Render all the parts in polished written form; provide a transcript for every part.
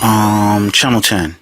Channel 10.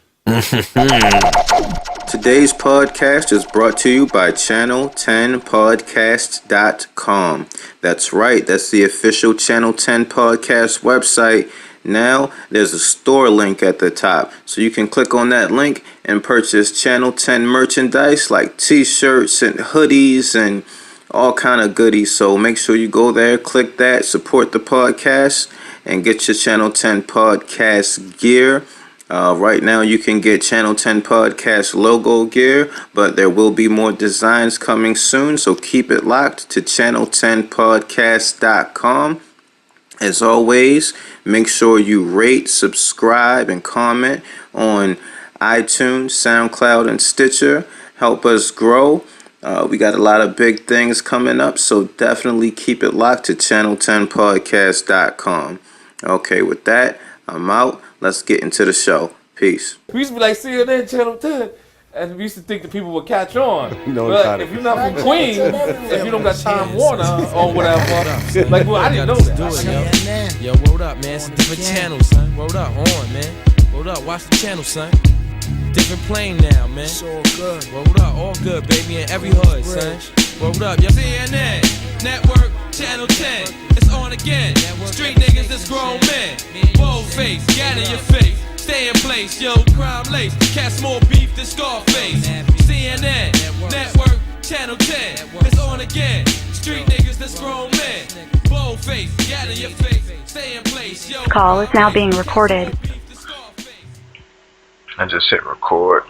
Today's podcast is brought to you by channel10podcast.com. That's right, that's the official Channel 10 podcast website. Now there's a store link at the top, so you can click on that link and purchase Channel 10 merchandise like t-shirts and hoodies and all kind of goodies. So make sure you go there, click that, support the podcast, and get your Channel 10 podcast gear. Right now you can get Channel 10 podcast logo gear, but there will be more designs coming soon, so keep it locked to channel10podcast.com. As always, make sure you rate, subscribe, and comment on iTunes, SoundCloud, and Stitcher. Help us grow. We got a lot of big things coming up, so definitely keep it locked to channel10podcast.com. Okay, with that, I'm out. Let's get into the show. Peace. We used to be like CNN Channel 10, and we used to think that people would catch on. But if you're not from Queens, if you don't got Time Warner or whatever, like, well, I didn't know that. Yo, word up, man. It's a different channel, son. Word up, on, man. Word up, watch the channel, son. Different plane now, man. It's all good. Word up, all good, baby, in every hood, son. Word up, yo. CNN Network, Channel 10. It's on again. Street niggas, that's grown men. Bold face, gat in your face. Stay in place, yo, crime lace. Cast more beef than Scarface. CNN Network, Channel 10. It's on again. Street niggas, that's grown men. Bold face, gat in your face. Stay in place, yo. Call is now being recorded. I just hit record.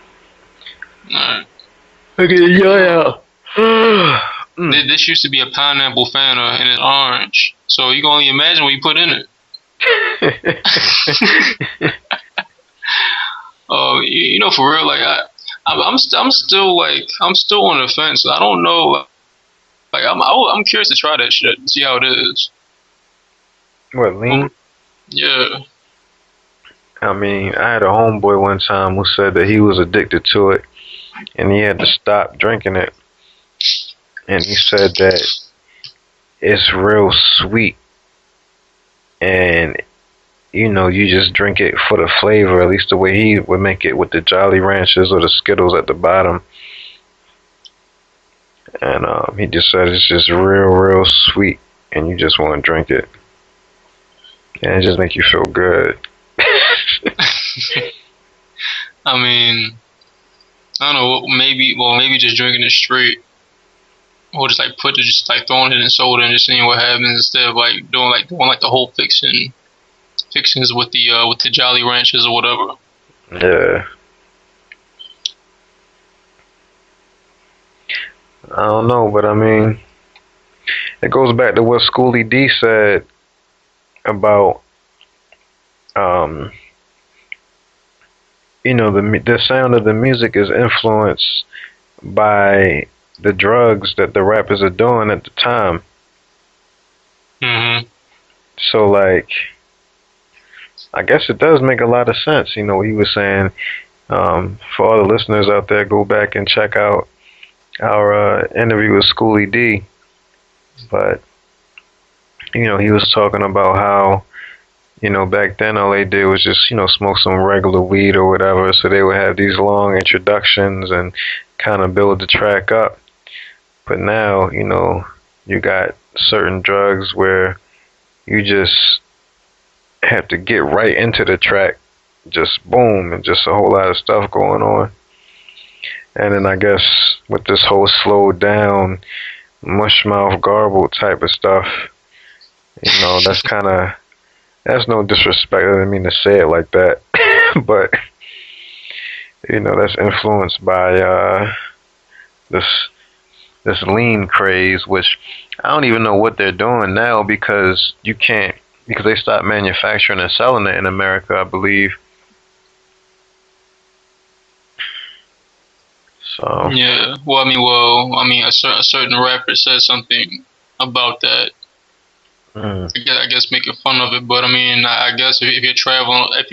Alright. Okay, yeah. This used to be a pineapple Fanta and it's orange. So you can only imagine what you put in it. You know, for real, like I'm still on the fence. I don't know. Like I'm curious to try that shit and see how it is. What, lean? Yeah. I mean, I had a homeboy one time who said that he was addicted to it, and he had to stop drinking it. And he said that it's real sweet, and you know, you just drink it for the flavor, at least the way he would make it with the Jolly Ranchers or the Skittles at the bottom. And he just said it's just real sweet, and you just want to drink it. And it just make you feel good. I mean, I don't know, maybe just drinking it straight. Or just throwing it in soda and just seeing what happens instead of doing the whole fixings with the Jolly Ranchers or whatever. Yeah. I don't know, but I mean, it goes back to what Schoolie D said about, you know, the sound of the music is influenced by the drugs that the rappers are doing at the time. Mm-hmm. So, like, I guess it does make a lot of sense, you know, what he was saying. For all the listeners out there, go back and check out our interview with Schoolie D. But, you know, he was talking about how, you know, back then all they did was just, you know, smoke some regular weed or whatever. So they would have these long introductions and kind of build the track up. But now, you know, you got certain drugs where you just have to get right into the track, just boom, and just a whole lot of stuff going on. And then I guess with this whole slowed down, mush mouth garble type of stuff, you know, that's no disrespect. I didn't mean to say it like that, but you know, that's influenced by this lean craze, which I don't even know what they're doing now because they stopped manufacturing and selling it in America, I believe. So yeah, I mean, a certain rapper said something about that. I guess making fun of it, but I mean, I guess if you're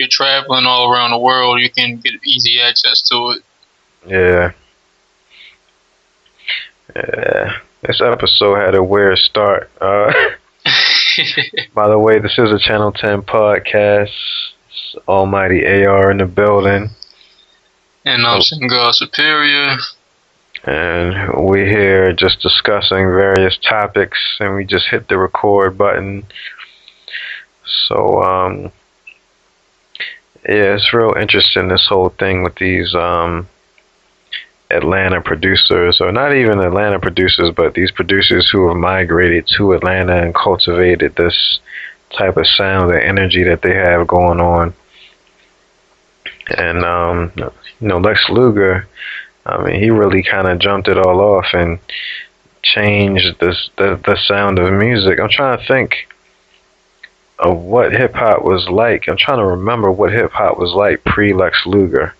traveling all around the world, you can get easy access to it. Yeah. Yeah. This episode had a weird start. By the way, this is a Channel 10 podcast. It's Almighty AR in the building. And I'm Single Superior. And we're here just discussing various topics, and we just hit the record button. So, yeah, it's real interesting, this whole thing with these Atlanta producers, or not even Atlanta producers, but these producers who have migrated to Atlanta and cultivated this type of sound and energy that they have going on. And Lex Luger, I mean, he really kind of jumped it all off and changed the sound of music. I'm trying to think of what hip hop was like. I'm trying to remember what hip hop was like pre Lex Luger.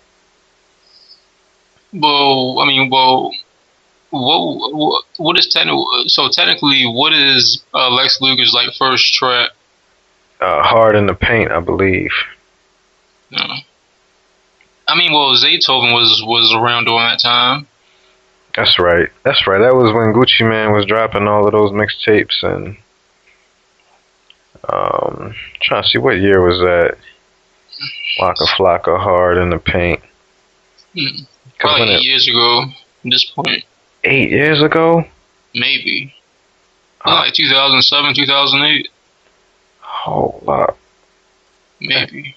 Well, what is technically, what is Lex Luger's like first track? Hard in the Paint, I believe. Yeah. Zaytoven was around during that time. That's right. That was when Gucci Mane was dropping all of those mixtapes, and trying to see what year was that. Waka Flocka, Hard in the Paint. Probably 8 years ago at this point. 8 years ago? Maybe. Like 2007, 2008. Hold up. Maybe.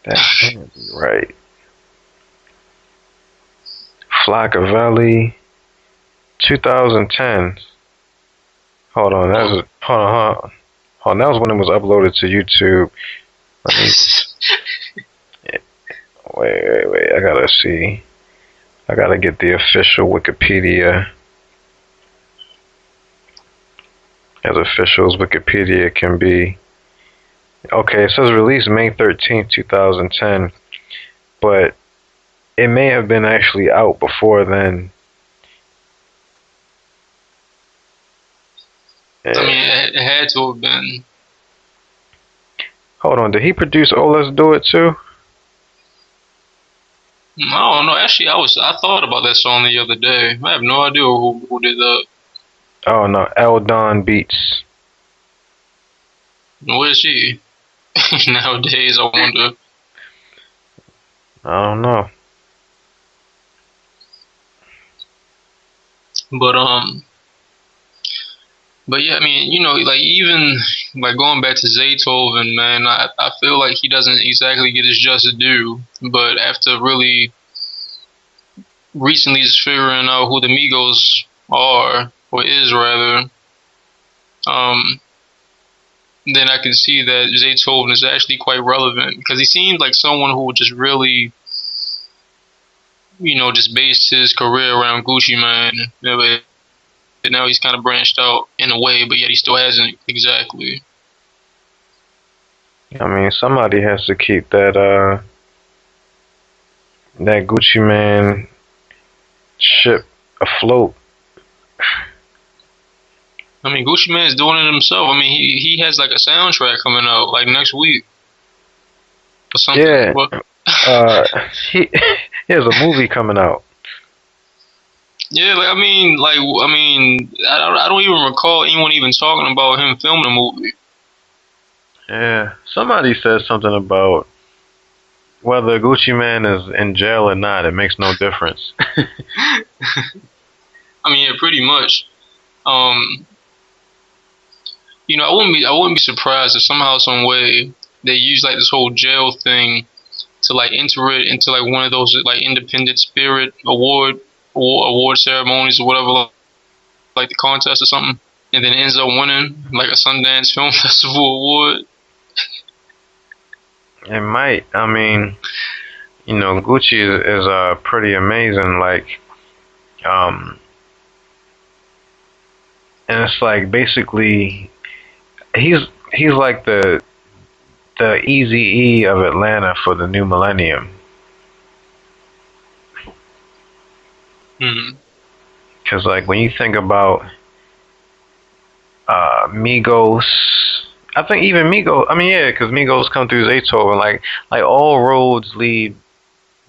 That can't be right. Flockavelli, 2010. Hold on, that was when it was uploaded to YouTube. Wait, I gotta see. I gotta get the official Wikipedia. As official as Wikipedia can be. Okay, it says released May 13th, 2010. But it may have been actually out before then. It had to have been. Hold on, did he produce Oh Let's Do It too? I don't know. Actually, I thought about that song the other day. I have no idea who did that. Oh no, Eldon Beats. Where is she? Nowadays, I wonder. I don't know. But yeah, even like going back to Zaytoven, man, I feel like he doesn't exactly get his just due. But after really recently just figuring out who the Migos are, or is rather, then I can see that Zaytoven is actually quite relevant, because he seems like someone who would just really, just based his career around Gucci Mane. And now he's kind of branched out in a way, but yet he still hasn't exactly. I mean, somebody has to keep that Gucci Mane ship afloat. Gucci Mane's doing it himself. He has like a soundtrack coming out like next week or something. Yeah. He has a movie coming out. Yeah, I don't even recall anyone even talking about him filming a movie. Yeah, somebody said something about whether Gucci Mane is in jail or not. It makes no difference. Yeah, pretty much. I wouldn't be surprised if somehow, some way, they use like this whole jail thing to like enter it into like one of those like independent spirit award ceremonies or whatever, like the contest or something, and then ends up winning like a Sundance Film Festival award. It might. Gucci is pretty amazing. Like, and it's like basically he's like the Eazy-E of Atlanta for the new millennium. Because like when you think about Migos, I think even Migos. Because Migos come through Zaytoven. Like all roads lead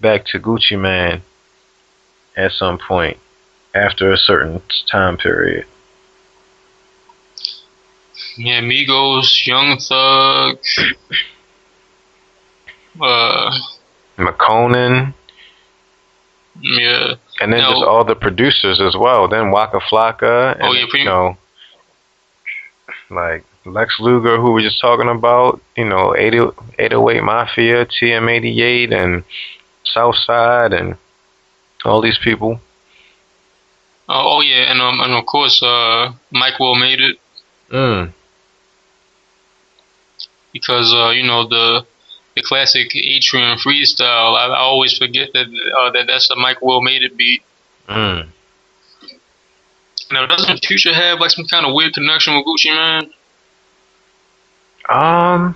back to Gucci Mane at some point after a certain time period. Yeah, Migos, Young Thug. McConan. Yeah. And then just all the producers as well. Then Waka Flocka. And, you know, like Lex Luger, who we were just talking about. You know, 808 Mafia, TM88, and Southside, and all these people. Oh yeah, and of course, Mike Will Made It. Because you know the classic Atrium freestyle. I always forget that that's a Mike Will Made It beat. Now, doesn't Future have like some kind of weird connection with Gucci Mane? I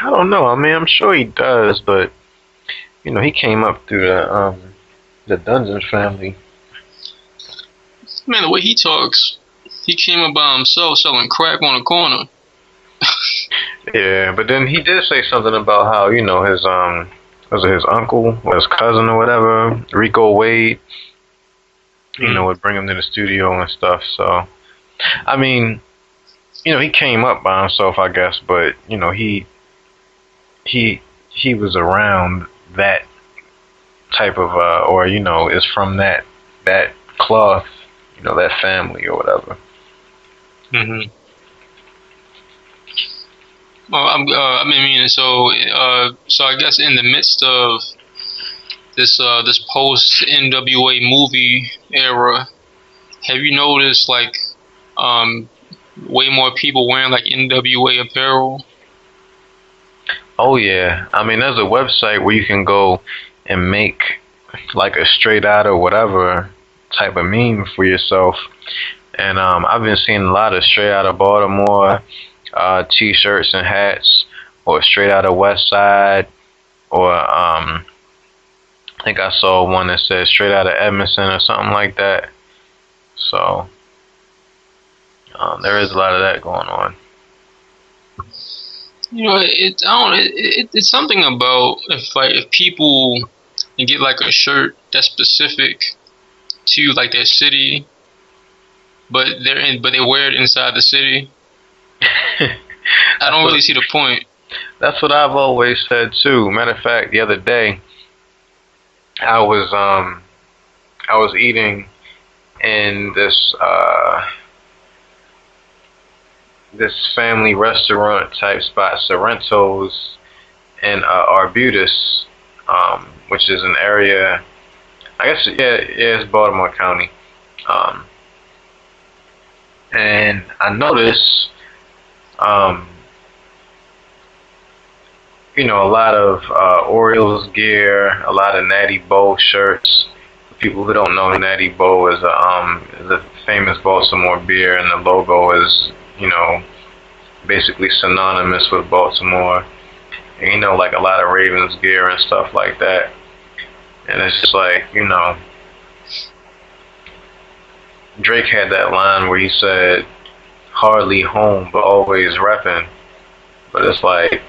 don't know. I mean, I'm sure he does, but you know, he came up through the Dungeon family. Man, the way he talks, he came up by himself selling crack on a corner. Yeah, but then he did say something about how, you know, his was it his uncle or his cousin or whatever, Rico Wade, you know, would bring him to the studio and stuff. So, I mean, you know, he came up by himself, I guess, but you know, he was around that type of or you know, is from that cloth, you know, that family or whatever. Well, I mean, so I guess in the midst of this post NWA movie era, have you noticed like way more people wearing like NWA apparel? Oh yeah, I mean, there's a website where you can go and make like a straight out or whatever type of meme for yourself, and I've been seeing a lot of straight out of Baltimore t-shirts and hats, or straight out of West Side, or I think I saw one that said straight out of Edmondson or something like that. So there is a lot of that going on. You know, it's something about if people get like a shirt that's specific to like their city, but they wear it inside the city. I don't really see the point. That's what I've always said too. Matter of fact, the other day I was eating in this family restaurant type spot, Sorrento's in Arbutus, which is an area, I guess, it's Baltimore County. And I noticed, you know, a lot of Orioles gear, a lot of Natty Boh shirts. For people who don't know, Natty Boh is a famous Baltimore beer, and the logo is, you know, basically synonymous with Baltimore. And, you know, like a lot of Ravens gear and stuff like that. And it's just like, you know, Drake had that line where he said, hardly home, but always reppin'. But it's like,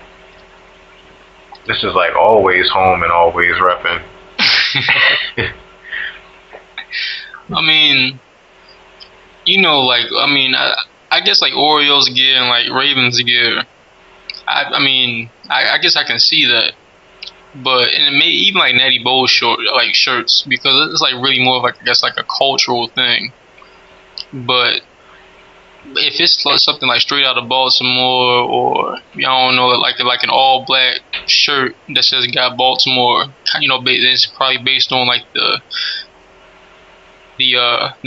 this is like always home and always reppin'. I mean, you know, like, I mean, I guess like Orioles gear and like Ravens gear, I mean, I guess I can see that. But and it may even like Natty Boh shirts, because it's like really more of like, I guess, like a cultural thing. But if it's like something like straight out of Baltimore, or I don't know, like an all black shirt that says "Got Baltimore," you know, it's probably based on like the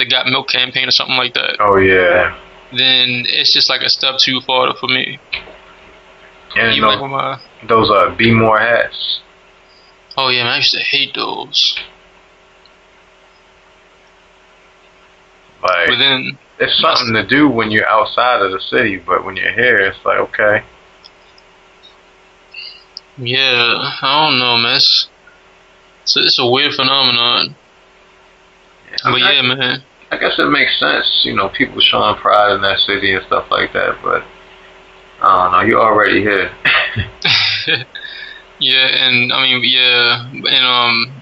Got Milk campaign or something like that. Oh yeah. Then it's just like a step too far for me. And even like with those Be More hats. Oh yeah, man, I used to hate those. Like, but then it's something to do when you're outside of the city, but when you're here, it's like, okay. Yeah, I don't know, man. It's a weird phenomenon. Yeah, but yeah, man. I guess it makes sense, you know, people showing pride in that city and stuff like that, but I don't know, you're already here. Yeah, and I mean, yeah, and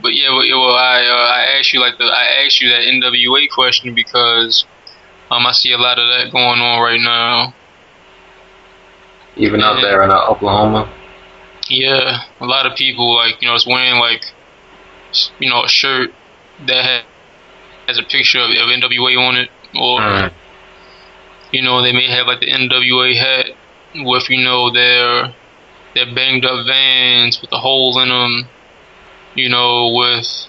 but yeah, well, I asked you that NWA question because I see a lot of that going on right now. Even out there in Oklahoma. Yeah, a lot of people like it's wearing like a shirt that has a picture of NWA on it, or they may have like the NWA hat with their banged up Vans with a hole in them, with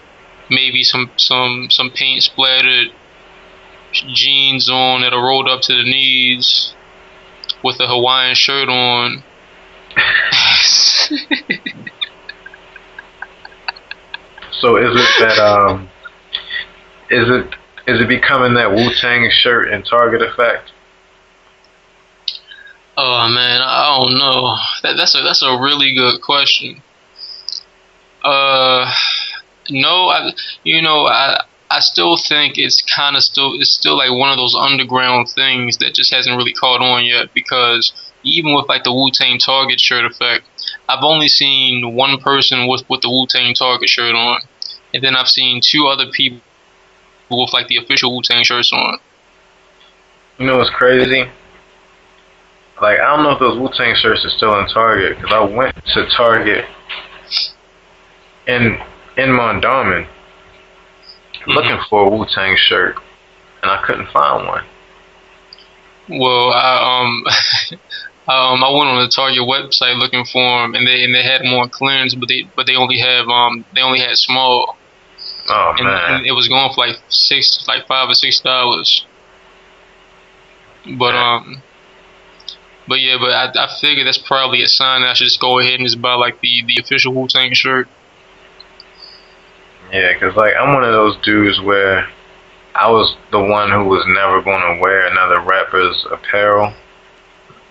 maybe some paint splattered jeans on that are rolled up to the knees with a Hawaiian shirt on. So is it that is it becoming that Wu-Tang shirt and Target effect? Oh man, I don't know. That's a really good question. No, I still think it's still like one of those underground things that just hasn't really caught on yet, because even with like the Wu-Tang Target shirt effect, I've only seen one person with the Wu-Tang Target shirt on, and then I've seen two other people with like the official Wu-Tang shirts on. You know what's crazy? Like, I don't know if those Wu-Tang shirts are still in Target, because I went to Target in Mondawmin looking for a Wu-Tang shirt, and I couldn't find one. Well, I went on the Target website looking for them, and they had them on clearance, but they only had small. Oh man! And it was going for like $5 or $6. But yeah, I figured that's probably a sign that I should just go ahead and just buy like the official Wu-Tang shirt. Yeah, because like I'm one of those dudes where I was the one who was never going to wear another rapper's apparel.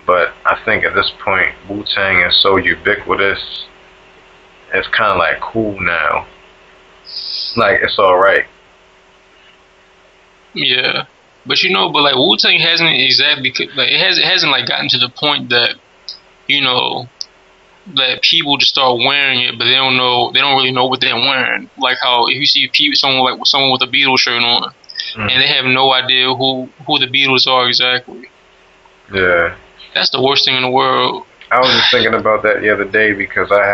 But I think at this point, Wu-Tang is so ubiquitous, it's kind of like cool now. Like, it's alright. Yeah. But like Wu-Tang hasn't exactly, like it hasn't like gotten to the point that, that people just start wearing it, but they don't really know what they're wearing. Like how if you see someone with a Beatles shirt on, and they have no idea who the Beatles are exactly. Yeah. That's the worst thing in the world. I was just thinking about that the other day because I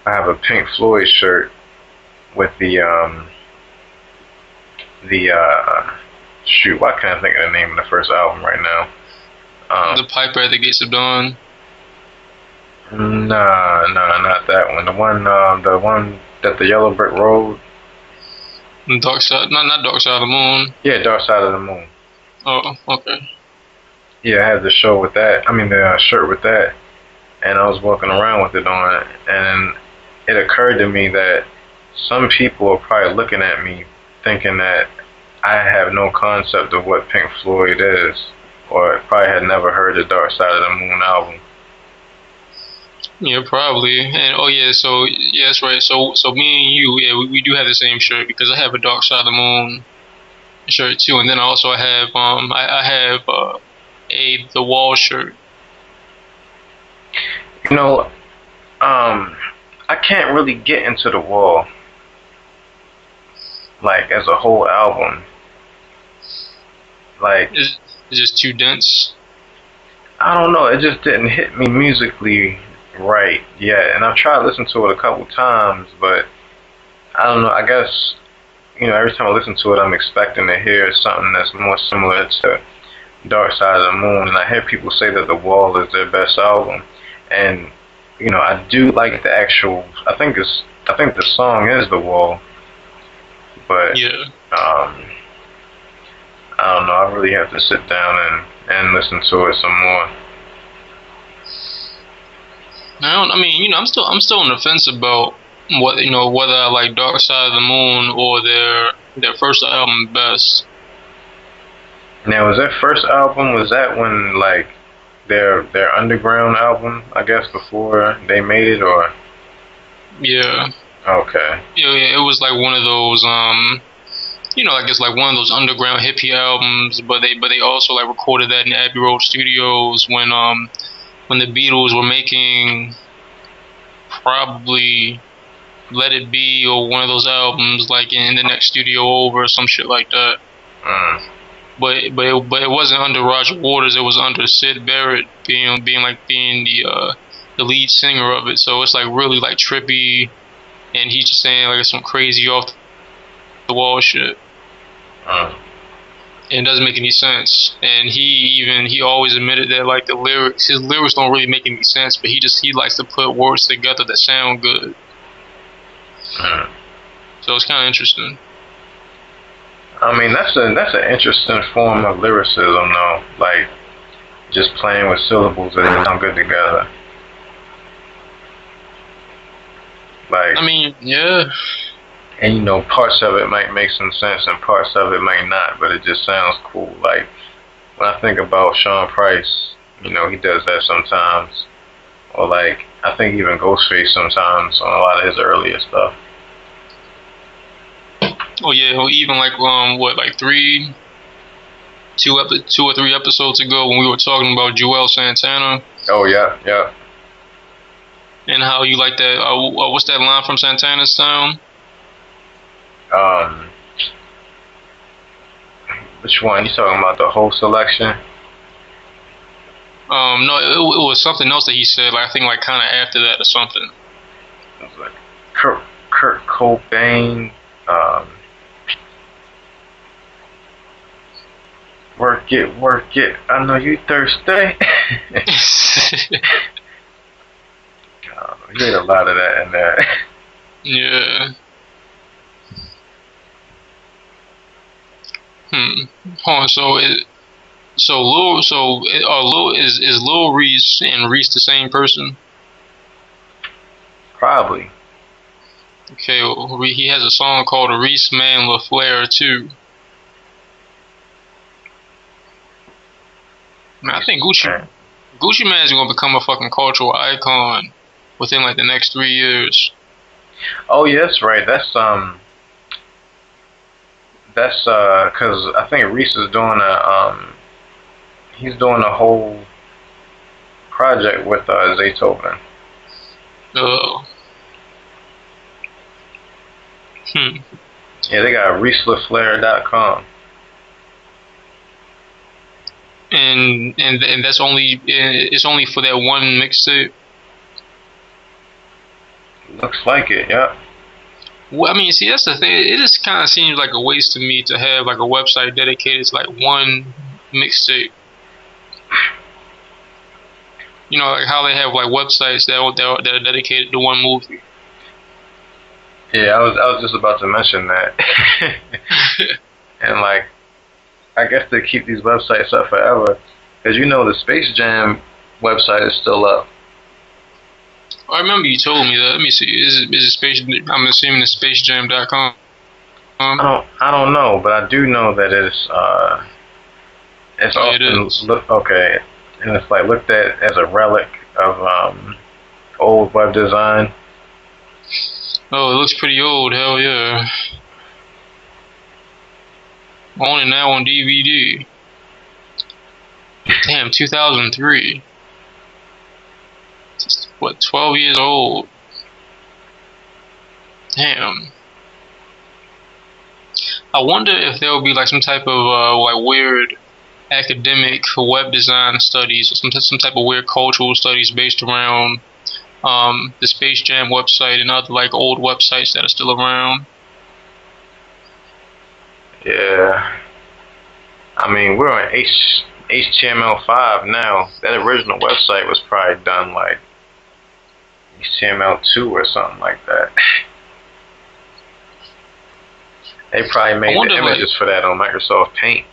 have a Pink Floyd shirt with shoot, why can't I think of the name of the first album right now? The Piper at the Gates of Dawn. Nah, not that one. The one that the Yellow Brick Road. Dark Side, not Dark Side of the Moon. Yeah, Dark Side of the Moon. Oh, okay. Yeah, I had the show with that. I mean, the shirt with that, and I was walking around with it on, and it occurred to me that some people are probably looking at me thinking that I have no concept of what Pink Floyd is, or probably had never heard the Dark Side of the Moon album. Yeah, probably. And that's right. So me and you, yeah, we do have the same shirt, because I have a Dark Side of the Moon shirt too, and then also I have the Wall shirt. I can't really get into the Wall, like as a whole album. Like It's just too dense. I don't know, it just didn't hit me musically right yet, and I've tried to listen to it a couple times, but I don't know. I guess every time I listen to it, I'm expecting to hear something that's more similar to Dark Side of the Moon, and I hear people say that The Wall is their best album, and I do like the actual. I think the song is The Wall, but yeah. I don't know. I really have to sit down and listen to it some more. I'm still on the fence about whether I like Dark Side of the Moon or their first album best. Now, was their first album, was that when like their underground album, I guess, before they made it, or? Yeah. Okay. Yeah, it was like one of those I guess like one of those underground hippie albums, but they also like recorded that in Abbey Road Studios when the Beatles were making probably Let It Be or one of those albums, like in the next studio over or some shit like that. but it wasn't under Roger Waters. It was under Sid Barrett being the lead singer of it. So it's like really like trippy, and he's just saying like some crazy off the wall shit. It doesn't make any sense, and he always admitted that like his lyrics don't really make any sense, but he likes to put words together that sound good. So it's kind of interesting. I mean, that's an interesting form of lyricism, though. Like just playing with syllables that sound good together. Like, I mean, yeah. And you know, parts of it might make some sense and parts of it might not, but it just sounds cool. Like when I think about Sean Price, you know, he does that sometimes. Or like I think even Ghostface sometimes on a lot of his earlier stuff. Oh yeah, or even like two or three episodes ago when we were talking about Joel Santana. Oh yeah. And how you like that? What's that line from Santana's sound? Which one? You talking about the whole selection? No, it was something else that he said. Like I think like kind of after that or something. It was like Kurt Cobain. Work it. I know you thirsty. You had a lot of that in there. Yeah. Is Lil Reese and Reese the same person? Probably. Okay, well, he has a song called Reese Man LaFleur too. Man, I think Gucci Mane is gonna become a fucking cultural icon within like the next 3 years. Oh yes, right. That's because I think Reese is doing he's doing a whole project with Zaytoven. Oh. Yeah, they got ReeseLaFleur.com. And that's it's only for that one mixtape. Looks like it, yeah. Well, I mean, see, that's the thing. It just kind of seems like a waste to me to have like a website dedicated to like one mixtape. You know, like how they have like websites that are dedicated to one movie. Yeah, I was just about to mention that. And like, I guess they keep these websites up forever, because you know the Space Jam website is still up. I remember you told me that. Let me see. Is it Space? I'm assuming it's SpaceJam.com. I don't know, but I do know that it's often okay, and it's like looked at as a relic of old web design. Oh, it looks pretty old. Hell yeah. On and now on DVD. Damn, 2003. What, 12 years old? Damn. I wonder if there will be like some type of like weird academic web design studies or some type of weird cultural studies based around the Space Jam website and other like old websites that are still around. Yeah. I mean, we're on HTML5 now. That original website was probably done like HTML2 or something like that. They probably made the images for that on Microsoft Paint.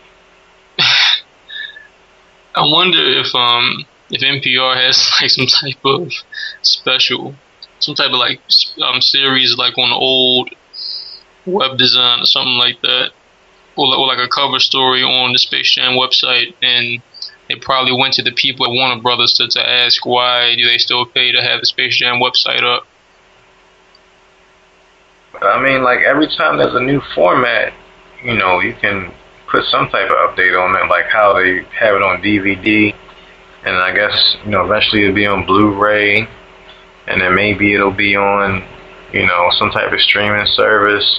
I wonder if NPR has like some type of special, some type of like series like on old web design or something like that, or like a cover story on the Space Jam website, and they probably went to the people at Warner Brothers to ask why do they still pay to have the Space Jam website up. But I mean, like every time there's a new format, you know, you can put some type of update on it, like how they have it on DVD, and I guess, you know, eventually it'll be on Blu-ray, and then maybe it'll be on, you know, some type of streaming service,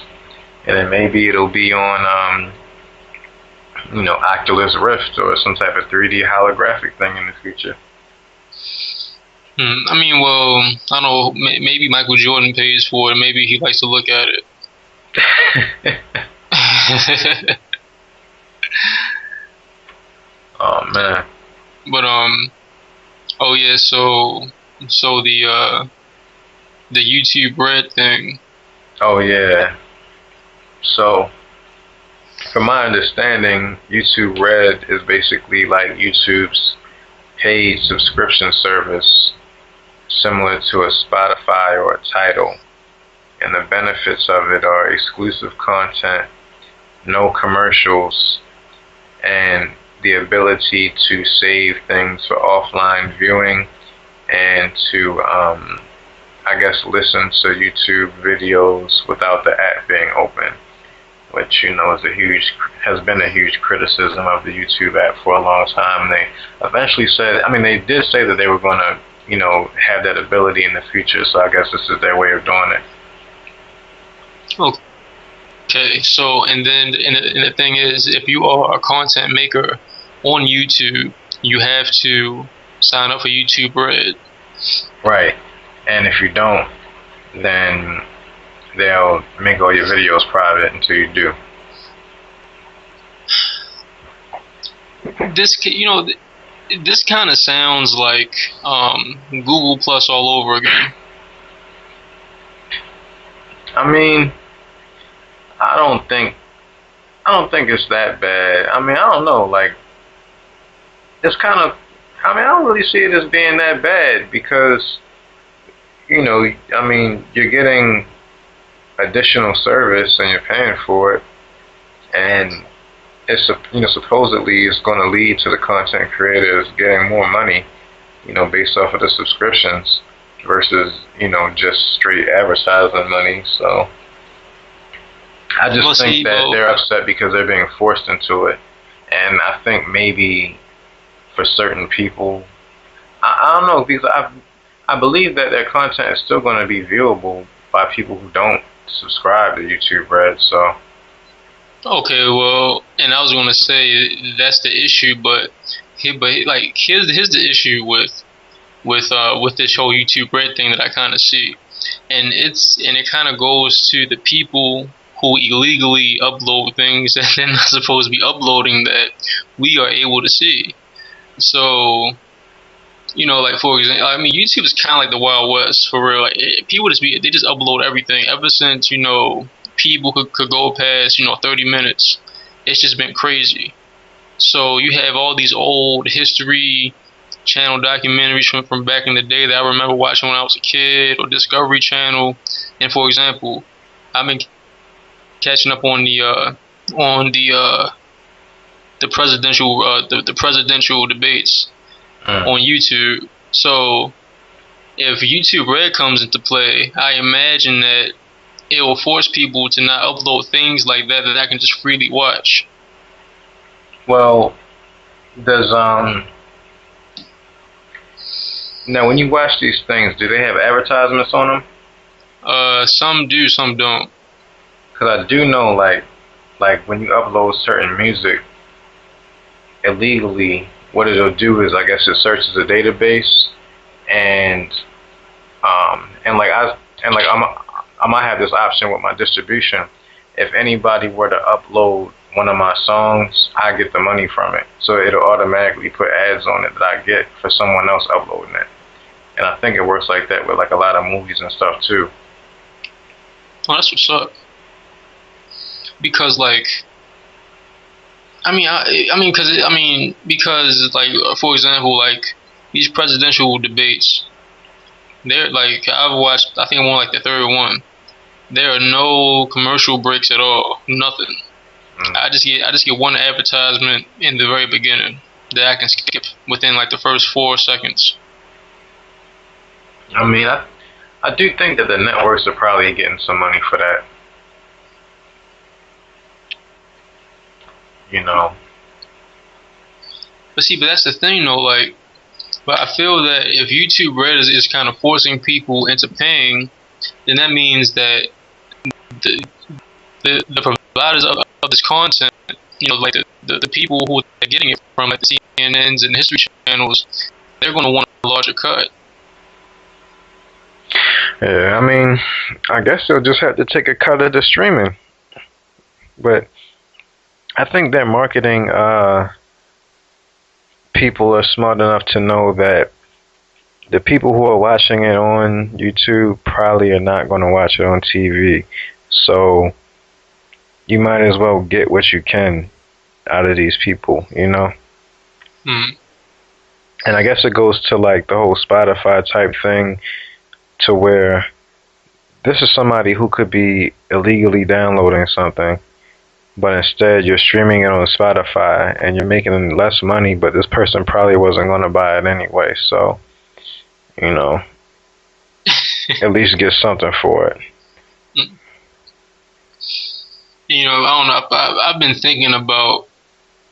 and then maybe it'll be on Oculus Rift or some type of 3D holographic thing in the future. I mean, well, I don't know. Maybe Michael Jordan pays for it. Maybe he likes to look at it. Oh man. But oh yeah. So the YouTube Red thing. Oh yeah. So, from my understanding, YouTube Red is basically like YouTube's paid subscription service, similar to a Spotify or a Tidal. And the benefits of it are exclusive content, no commercials, and the ability to save things for offline viewing and to, I guess, listen to YouTube videos without the app being open, which has been a huge criticism of the YouTube app for a long time. They eventually said, they did say that they were going to, have that ability in the future. So I guess this is their way of doing it. Okay, so and the thing is, if you are a content maker on YouTube, you have to sign up for YouTube Red. Right, and if you don't, then they'll make all your videos private until you do. This kind of sounds like Google Plus all over again. I don't think it's that bad. I don't know, like, it's kind of, I don't really see it as being that bad because, you're getting additional service and you're paying for it, and it's, supposedly it's going to lead to the content creators getting more money, based off of the subscriptions versus, just straight advertising money. So I just think that they're upset because they're being forced into it. And I think maybe for certain people, I don't know, because I believe that their content is still going to be viewable by people who don't subscribe to YouTube Red. So okay, well, and I was going to say that's the issue, but here's the issue with this whole YouTube Red thing that I kind of see, and it kind of goes to the people who illegally upload things that they're not supposed to be uploading that we are able to see. So, like, for example, YouTube is kind of like the Wild West for real. Like, people they just upload everything. Ever since, people could go past, 30 minutes, it's just been crazy. So you have all these old history channel documentaries from back in the day that I remember watching when I was a kid, or Discovery Channel. And for example, I've been catching up on the presidential debates on YouTube. So if YouTube Red comes into play, I imagine that it will force people to not upload things like that I can just freely watch. Well, does now when you watch these things, do they have advertisements on them? Some do, some don't. Because I do know, like when you upload certain music illegally, what it'll do is, I guess, it searches a database, and I might have this option with my distribution. If anybody were to upload one of my songs, I get the money from it. So it'll automatically put ads on it that I get for someone else uploading it. And I think it works like that with like a lot of movies and stuff too. Oh, that's what's up. Because because like, for example, like these presidential debates, they're like, I've watched, I think I'm on like the third one. There are no commercial breaks at all, nothing. I just get one advertisement in the very beginning that I can skip within like the first 4 seconds. I do think that the networks are probably getting some money for that. But that's the thing though, like, but I feel that if YouTube Red is kind of forcing people into paying, then that means that the providers of this content like the people who are getting it from, like the CNNs and History channels, they're going to want a larger cut. Yeah, I mean, I guess they'll just have to take a cut of the streaming. But I think their marketing people are smart enough to know that the people who are watching it on YouTube probably are not going to watch it on TV. So you might as well get what you can out of these people, you know? Mm. And I guess it goes to like the whole Spotify type thing, to where this is somebody who could be illegally downloading something, but instead you're streaming it on Spotify and you're making less money, but this person probably wasn't going to buy it anyway. So, you know, at least get something for it. You know, I don't know. I've been thinking about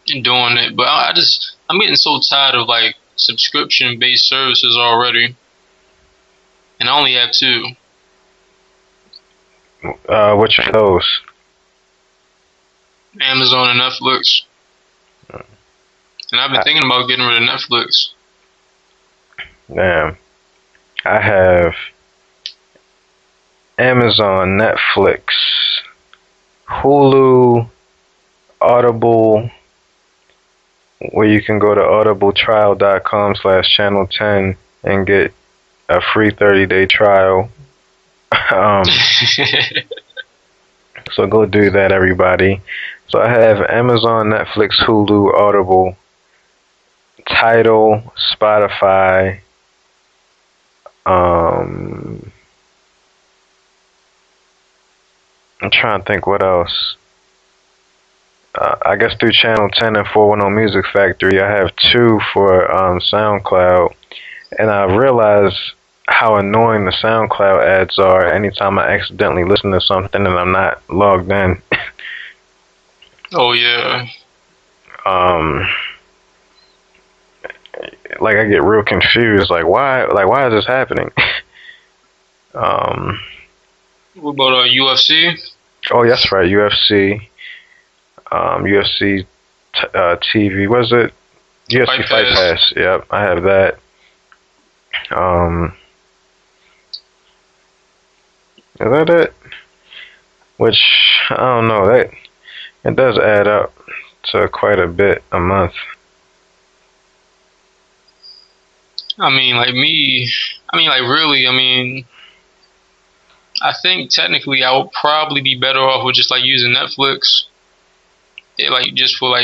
doing it, but I'm getting so tired of like subscription-based services already, and I only have 2. Which are those? Amazon and Netflix. And I've been thinking about getting rid of Netflix. Damn. I have Amazon, Netflix, Hulu, Audible, where you can go to audibletrial.com/channel10 and get a free 30-day trial. So go do that, everybody. So I have Amazon, Netflix, Hulu, Audible, Tidal, Spotify, I'm trying to think what else. I guess through Channel 10 and 410 Music Factory, I have 2 for SoundCloud, and I realize how annoying the SoundCloud ads are anytime I accidentally listen to something and I'm not logged in. Oh yeah. Like I get real confused. Like why is this happening? What about UFC? Oh, that's right, UFC. UFC TV. Was it UFC Fight Pass? Yep, I have that. Is that it? Which I don't know. That it does add up to quite a bit a month. I mean, like me. I mean, like really. I mean, I think technically I would probably be better off with just like using Netflix. Like just for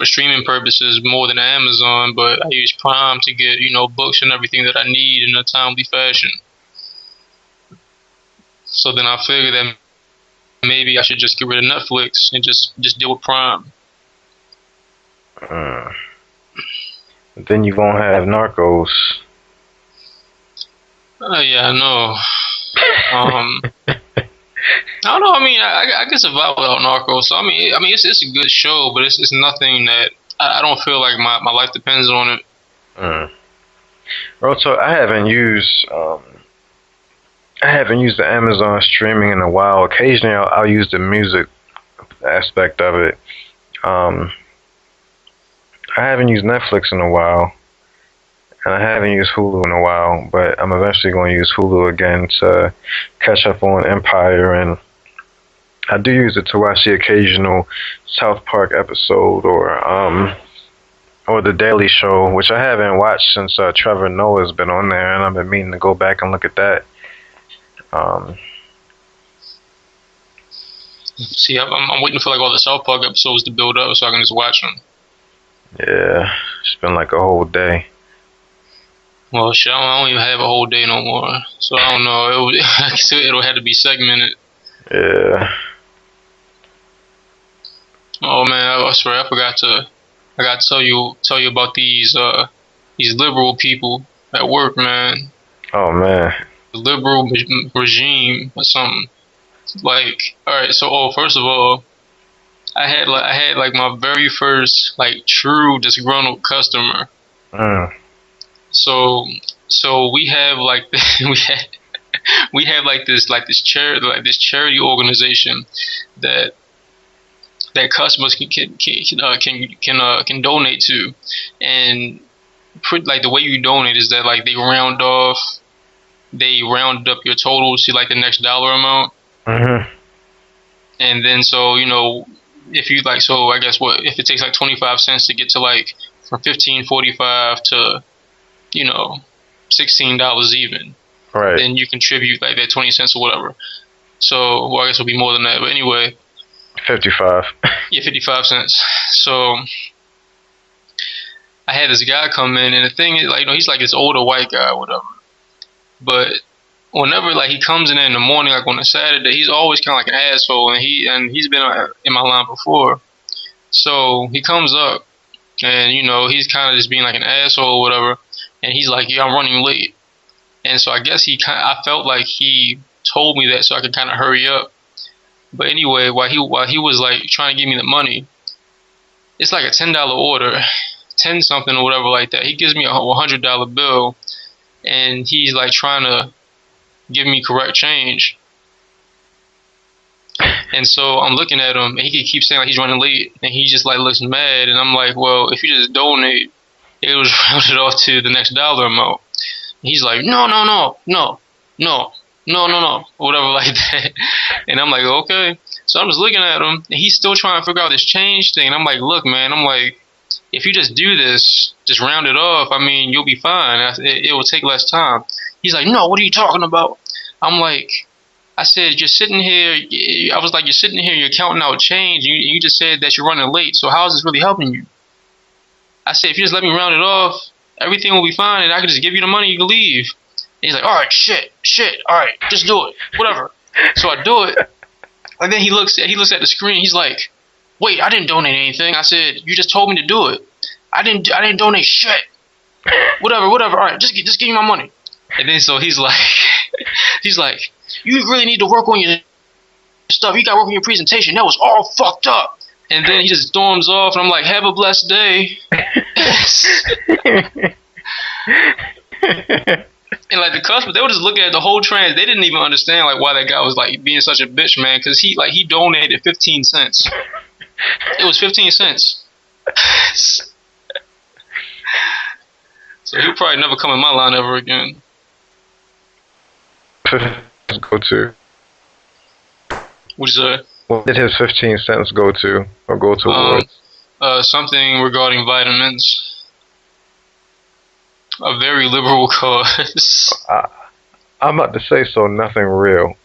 streaming purposes more than Amazon, but I use Prime to get, you know, books and everything that I need in a timely fashion. So then I figured that maybe I should just get rid of Netflix and just deal with Prime. Then you won't have Narcos. Yeah, I know. I don't know. I mean, I can survive without Narcos. So I mean, it's a good show, but it's nothing that I don't feel like my life depends on it. Also, I haven't used the Amazon streaming in a while. Occasionally, I'll use the music aspect of it. I haven't used Netflix in a while, and I haven't used Hulu in a while. But I'm eventually going to use Hulu again to catch up on Empire, and I do use it to watch the occasional South Park episode or The Daily Show, which I haven't watched since Trevor Noah's been on there, and I've been meaning to go back and look at that. See, I'm waiting for like all the South Park episodes to build up so I can just watch them. Yeah, it's been like a whole day. Well, shit, I don't even have a whole day no more, so I don't know. It'll have to be segmented. Yeah. Oh man, I swear I forgot to tell you about these liberal people at work, man. Oh man. The liberal regime or something. Like, all right, so first of all, I had like my very first like true disgruntled customer. So we have like we have like this charity organization that that customers can donate to, and like the way you donate is that like they round up your total to like the next dollar amount. Mm-hmm. And then so if you like, so I guess what if it takes like 25 cents to get to like from 15.45 to $16 even, Right. then you contribute like that 20 cents or whatever. So well, I guess it'll be more than that, but anyway, 55. yeah, 55 cents. So I had this guy come in, and the thing is, like, he's like this older white guy or whatever, but whenever like he comes in the morning, like on a Saturday, he's always kind of like an asshole, and he's been in my line before. So he comes up, and he's kind of just being like an asshole or whatever, and he's like, "Yeah, I'm running late," and so I guess I felt like he told me that so I could kind of hurry up. But anyway, while he was like trying to give me the money, it's like a $10 order, 10 something or whatever like that. He gives me a $100 bill, and he's like trying to give me correct change. And so I'm looking at him, and he keeps saying like he's running late, and he just like looks mad. And I'm like, well, if you just donate, it was rounded off to the next dollar amount. And he's like, no, whatever like that. And I'm like, okay. So I'm just looking at him, and he's still trying to figure out this change thing. And I'm like, look, man, if you just do this, just round it off, I mean, you'll be fine. It will take less time. He's like, no, what are you talking about? I'm like, I said, you're sitting here. I was like, you're sitting here, you're counting out change. You just said that you're running late. So how is this really helping you? I said, if you just let me round it off, everything will be fine, and I can just give you the money, you can leave. And he's like, all right, shit, all right, just do it, whatever. So I do it, and then he looks at the screen. He's like, wait, I didn't donate anything. I said, you just told me to do it. I didn't donate shit. Whatever. All right, just give me my money. And then so he's like, you really need to work on your stuff. You got to work on your presentation. That was all fucked up. And then he just storms off, and I'm like, have a blessed day. And like the customer, they were just looking at the whole trans. They didn't even understand like why that guy was like being such a bitch, man. Because he donated 15 cents. It was 15 cents. So he'll probably never come in my line ever again. Go to. What'd you say? What did his 15 cents go to, or go towards? Something regarding vitamins. A very liberal cause. I'm about to say so. Nothing real.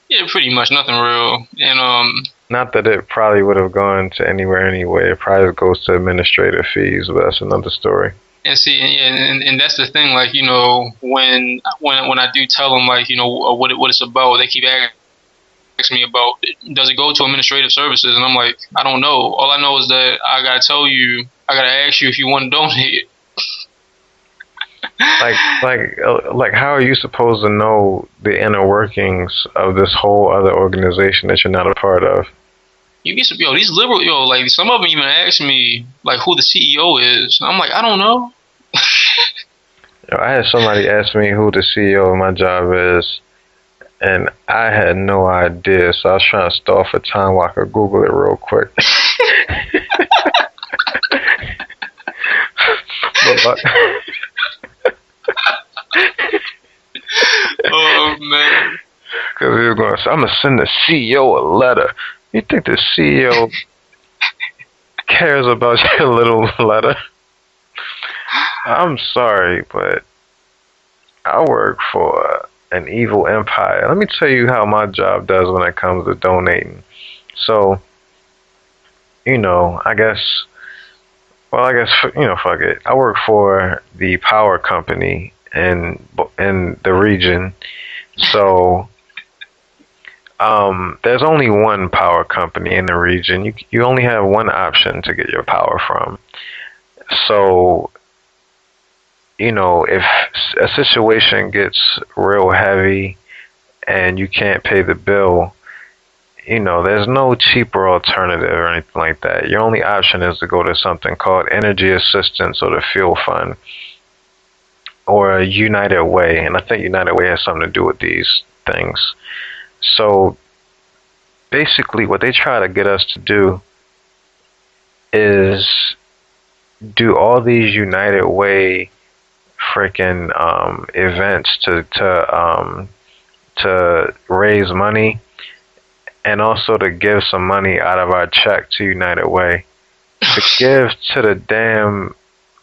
Yeah, pretty much nothing real. And not that it probably would have gone to anywhere anyway. It probably goes to administrative fees, but that's another story. And see, and that's the thing. Like when I do tell them like what it's about, they keep asking me about does it go to administrative services, and I'm like, I don't know. All I know is that I gotta ask you if you want to donate. Like, how are you supposed to know the inner workings of this whole other organization that you're not a part of? You get some, these liberal, like some of them even ask me like who the CEO is. I'm like, I don't know. I had somebody ask me who the CEO of my job is, and I had no idea. So I was trying to stall for time while I could Google it real quick. Oh man! Because we were going to say, I'm gonna send the CEO a letter. You think the CEO cares about your little letter? I'm sorry, but I work for an evil empire. Let me tell you how my job does when it comes to donating. So, I guess, fuck it. I work for the power company in the region. So, there's only one power company in the region. You only have one option to get your power from. So, if a situation gets real heavy and you can't pay the bill, there's no cheaper alternative or anything like that. Your only option is to go to something called energy assistance or the fuel fund or a United Way. And I think United Way has something to do with these things. So basically what they try to get us to do is do all these United Way freaking events to raise money, and also to give some money out of our check to United Way to give to the damn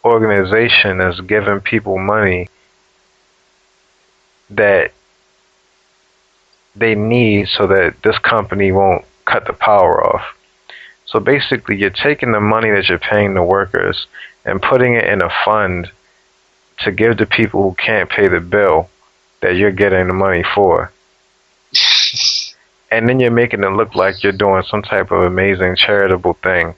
organization that's giving people money that they need so that this company won't cut the power off. So basically, you're taking the money that you're paying the workers and putting it in a fund to give to people who can't pay the bill that you're getting the money for. And then you're making it look like you're doing some type of amazing charitable thing,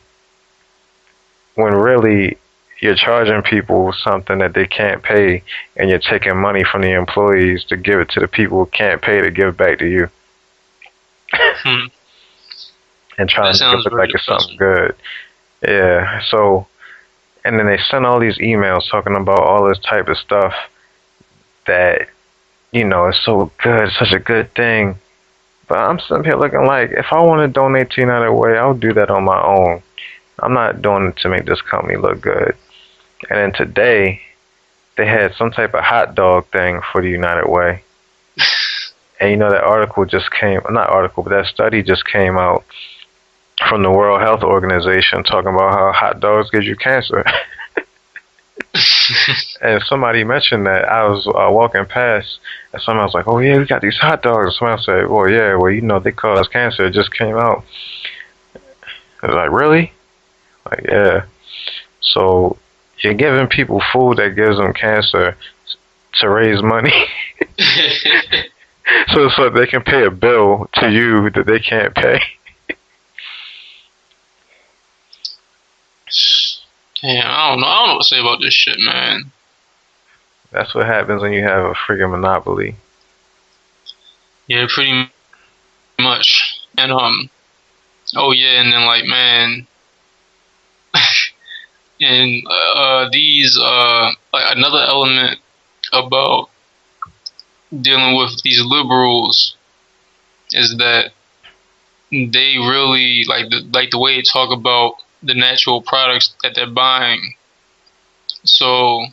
when really you're charging people something that they can't pay, and you're taking money from the employees to give it to the people who can't pay to give back to you. And trying to make it look like it's something good. Yeah, so, and then they send all these emails talking about all this type of stuff that, you know, is so good, such a good thing. But I'm sitting here looking like, if I want to donate to United Way, I'll do that on my own. I'm not doing it to make this company look good. And then today, they had some type of hot dog thing for the United Way. And you know, that article just came, not article, but that study just came out from the World Health Organization talking about how hot dogs give you cancer. And somebody mentioned that. I was walking past, and somebody was like, "Oh yeah, we got these hot dogs." And somebody said, "Well, yeah, well, you know, they cause cancer. It just came out." I was like, "Really?" Like, yeah. So you're giving people food that gives them cancer to raise money, so they can pay a bill to you that they can't pay. Damn, I don't know what to say about this shit, man. That's what happens when you have a freaking monopoly. Yeah, pretty much. And oh yeah, and then like, man, and these like another element about dealing with these liberals is that they really like the way they talk about the natural products that they're buying. So,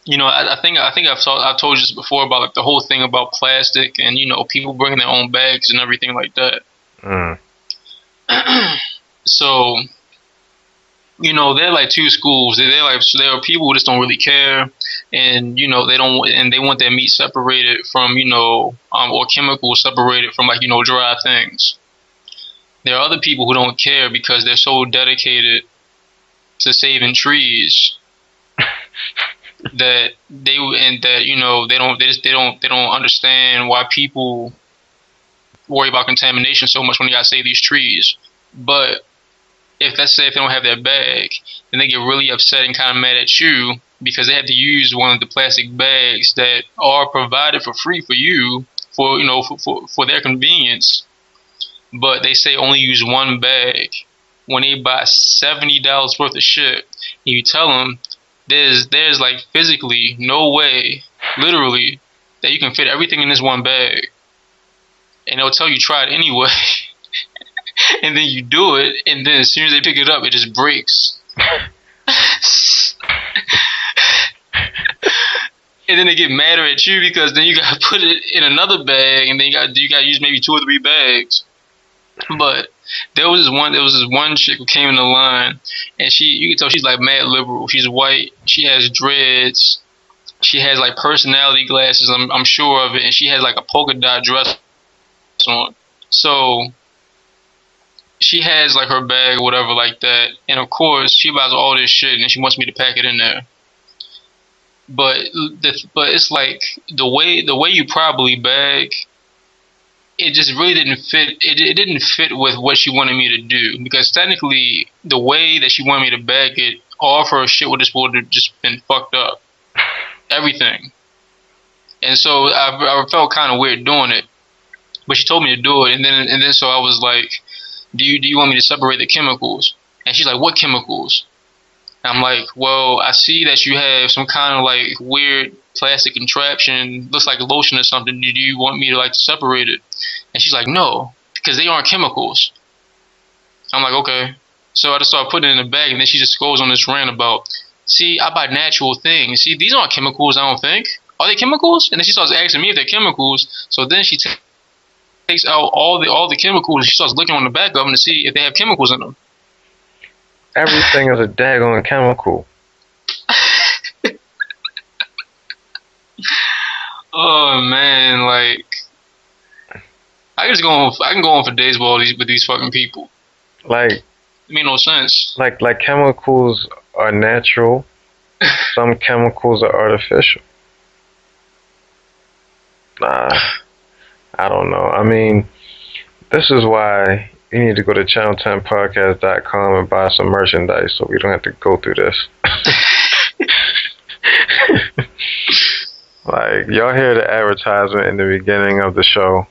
you know, I think I've told you this before about like the whole thing about plastic and, you know, people bringing their own bags and everything like that. So, you know, they're like two schools. They're like, so there are people who just don't really care, and you know, they want their meat separated from, you know, or chemicals separated from, like, you know, dry things. There are other people who don't care because they're so dedicated to saving trees that you know, they don't understand why people worry about contamination so much when you gotta save these trees. But if, let's say, if they don't have their bag, then they get really upset and kind of mad at you because they have to use one of the plastic bags that are provided for free for you, for, you know, for their convenience. But they say only use one bag when they buy $70 worth of shit. And you tell them there's like physically no way, literally, that you can fit everything in this one bag. And they'll tell you try it anyway. And then you do it, and then as soon as they pick it up, it just breaks. And then they get madder at you because then you gotta put it in another bag, and then you gotta use maybe 2 or 3 bags. But there was this one chick who came in the line, and you can tell she's like mad liberal. She's white. She has dreads. She has like personality glasses. I'm sure of it, and she has like a polka dot dress on. So she has like her bag or whatever like that, and of course she buys all this shit, and she wants me to pack it in there. But it's like the way you probably bag, it just really didn't fit. It didn't fit with what she wanted me to do, because technically the way that she wanted me to bag it, all of her shit would have just been fucked up, everything. And so I felt kind of weird doing it, but she told me to do it, and then so I was like, do you want me to separate the chemicals? And she's like, what chemicals? And I'm like, well, I see that you have some kind of like weird plastic contraption, looks like lotion or something. Do you want me to like separate it? And she's like, no, because they aren't chemicals. I'm like, okay. So I just started putting it in a bag, and then she just goes on this rant about, see, I buy natural things. See, these aren't chemicals, I don't think. Are they chemicals? And then she starts asking me if they're chemicals. So then she takes out all the chemicals, and she starts looking on the back of them to see if they have chemicals in them. Everything is a daggone chemical. Oh man, like I can go on for days with these fucking people. Like it made no sense. Like chemicals are natural. Some chemicals are artificial. I don't know. I mean, this is why you need to go to channel10podcast.com and buy some merchandise so we don't have to go through this. Like, y'all hear the advertisement in the beginning of the show.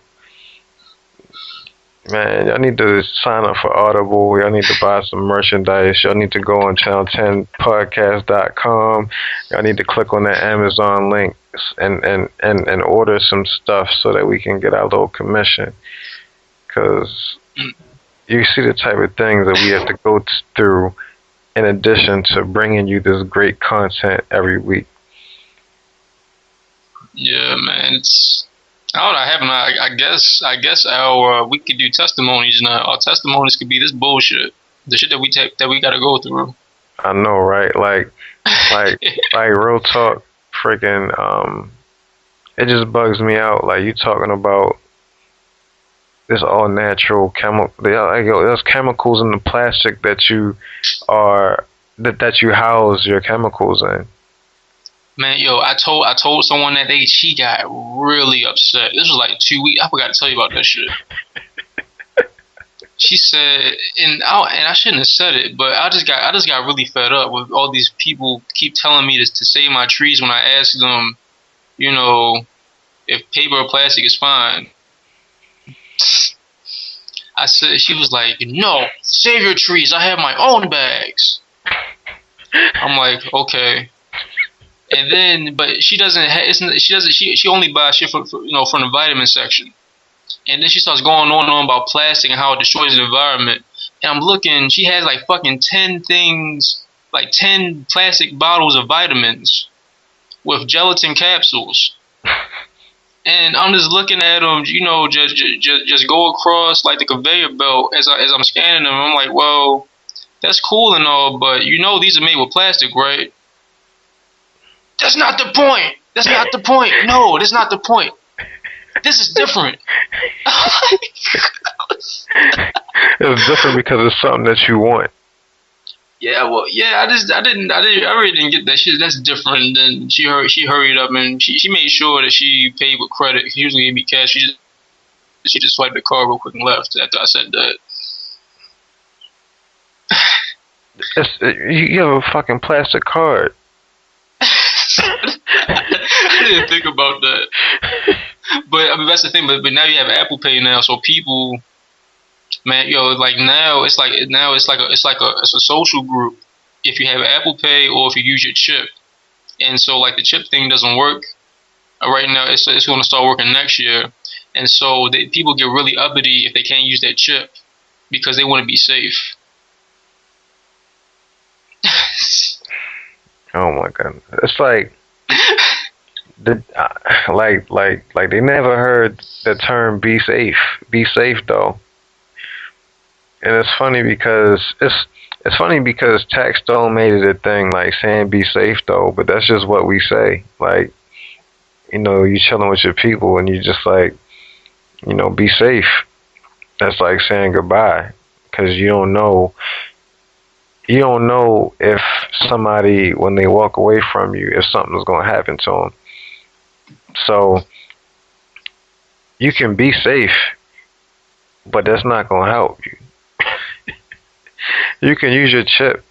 Man, y'all need to sign up for Audible. Y'all need to buy some merchandise. Y'all need to go on channel10podcast.com. Y'all need to click on that Amazon link and order some stuff so that we can get our little commission. Because you see the type of things that we have to go through in addition to bringing you this great content every week. Yeah, man. It's I guess our we could do testimonies now. Our testimonies could be this bullshit, the shit that we gotta go through. I know, right? Like real talk, freaking. It just bugs me out. Like, you talking about this all natural chemical. There's chemicals in the plastic that you house your chemicals in. Man, yo, I told someone that she got really upset. This was like 2 weeks. I forgot to tell you about that shit. She said, and I shouldn't have said it, but I just got really fed up with all these people keep telling me to save my trees when I ask them, you know, if paper or plastic is fine. I said, she was like, no, save your trees. I have my own bags. I'm like, okay. And then, but she only buys shit from the vitamin section. And then she starts going on and on about plastic and how it destroys the environment. And I'm looking, she has like fucking 10 things, like 10 plastic bottles of vitamins with gelatin capsules. And I'm just looking at them, you know, just go across like the conveyor belt as I'm scanning them. I'm like, well, that's cool and all, but you know these are made with plastic, right? That's not the point. That's not the point. No, that's not the point. This is different. It's different because it's something that you want. Yeah, well, yeah. I really didn't get that shit. That's different. And then she hurried up and she made sure that she paid with credit. Usually it'd be cash. She just swiped the card real quick and left after I said that. You have a fucking plastic card. I didn't think about that. But I mean, that's the thing. But now you have Apple Pay now, so people, man, yo, like now it's like a social group. If you have Apple Pay or if you use your chip, and so like the chip thing doesn't work right now. It's going to start working next year, and so people get really uppity if they can't use their chip because they want to be safe. Oh my god! It's like like they never heard the term "be safe." Be safe, though, and it's funny because Tax Stone made it a thing, like saying "be safe," though. But that's just what we say. Like, you know, you chilling with your people, and you just like, you know, be safe. That's like saying goodbye, because you don't know. You don't know if somebody, when they walk away from you, if something's going to happen to them. So you can be safe, but that's not going to help you. You can use your chip,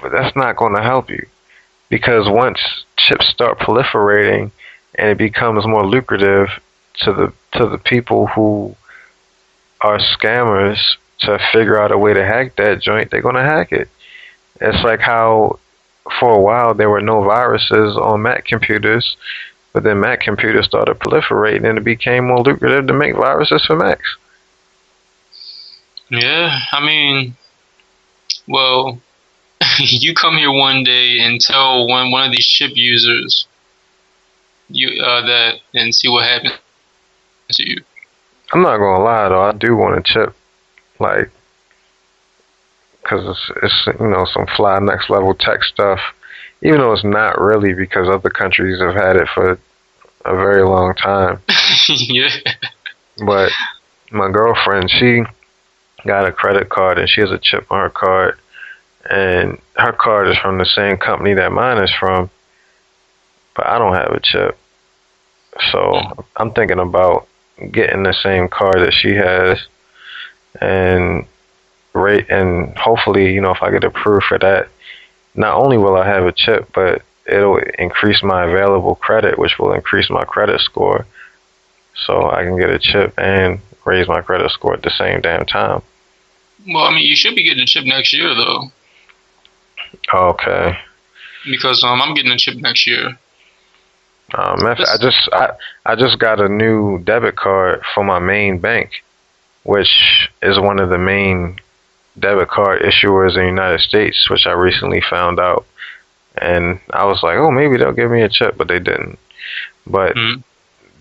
but that's not going to help you, because once chips start proliferating and it becomes more lucrative to the people who are scammers to figure out a way to hack that joint, they're going to hack it. It's like how for a while there were no viruses on Mac computers, But then Mac computers started proliferating, and it became more lucrative to make viruses for Macs. Yeah, I mean, well, you come here one day and tell one of these chip users that, and see what happens to you. I'm not gonna lie though, I do want a chip, like, because it's some fly next level tech stuff. Even though it's not really, because other countries have had it for a very long time. Yeah. But my girlfriend, she got a credit card and she has a chip on her card, and her card is from the same company that mine is from, but I don't have a chip. So I'm thinking about getting the same card that she has, and hopefully, if I get approved for that, not only will I have a chip, but it'll increase my available credit, which will increase my credit score. So I can get a chip and raise my credit score at the same damn time. Well, I mean, you should be getting a chip next year, though. Okay. Because I'm getting a chip next year. I just got a new debit card for my main bank, which is one of the main debit card issuers in the United States, which I recently found out. And I was like, oh, maybe they'll give me a chip, but they didn't. But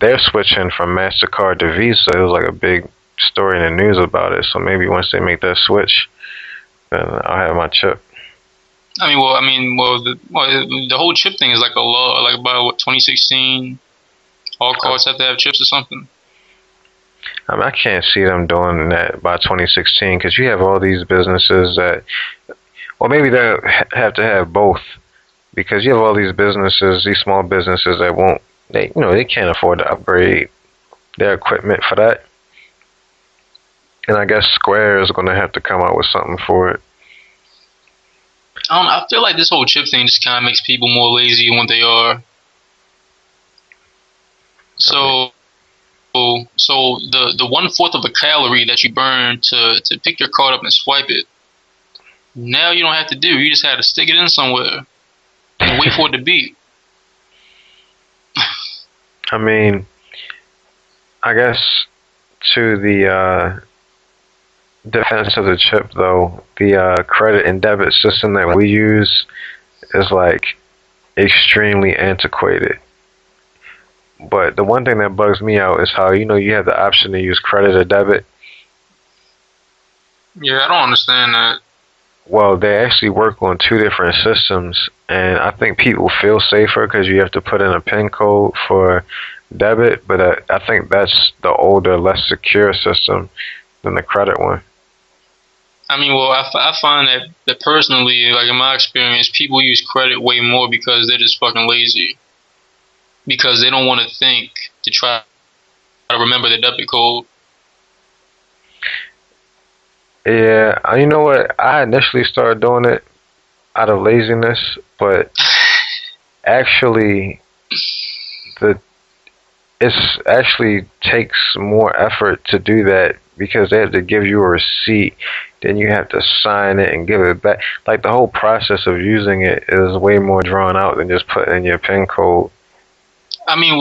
they're switching from MasterCard to Visa. It was like a big story in the news about it. So maybe once they make that switch, then I'll have my chip. The whole chip thing is like a law, like by 2016, all cards have to have chips or something. I can't see them doing that by 2016 because you have all these businesses that, or maybe they have to have both, because you have all these businesses, these small businesses that they can't afford to upgrade their equipment for that. And I guess Square is going to have to come out with something for it. I feel like this whole chip thing just kind of makes people more lazy than what they are. So the 1/4 of a calorie that you burn to pick your card up and swipe it, now you don't have to do. You just have to stick it in somewhere and wait for it to beep. I mean, I guess to the defense of the chip, though, the credit and debit system that we use is like extremely antiquated. But the one thing that bugs me out is how you have the option to use credit or debit. Yeah, I don't understand that. Well, they actually work on two different systems, and I think people feel safer because you have to put in a PIN code for debit, but I think that's the older, less secure system than the credit one. I mean, well, I find that personally, like in my experience, people use credit way more because they're just fucking lazy. Because they don't want to think to try to remember the debit code. Yeah, you know what? I initially started doing it out of laziness, but actually, it's actually takes more effort to do that because they have to give you a receipt, then you have to sign it and give it back. Like the whole process of using it is way more drawn out than just putting in your PIN code. I mean,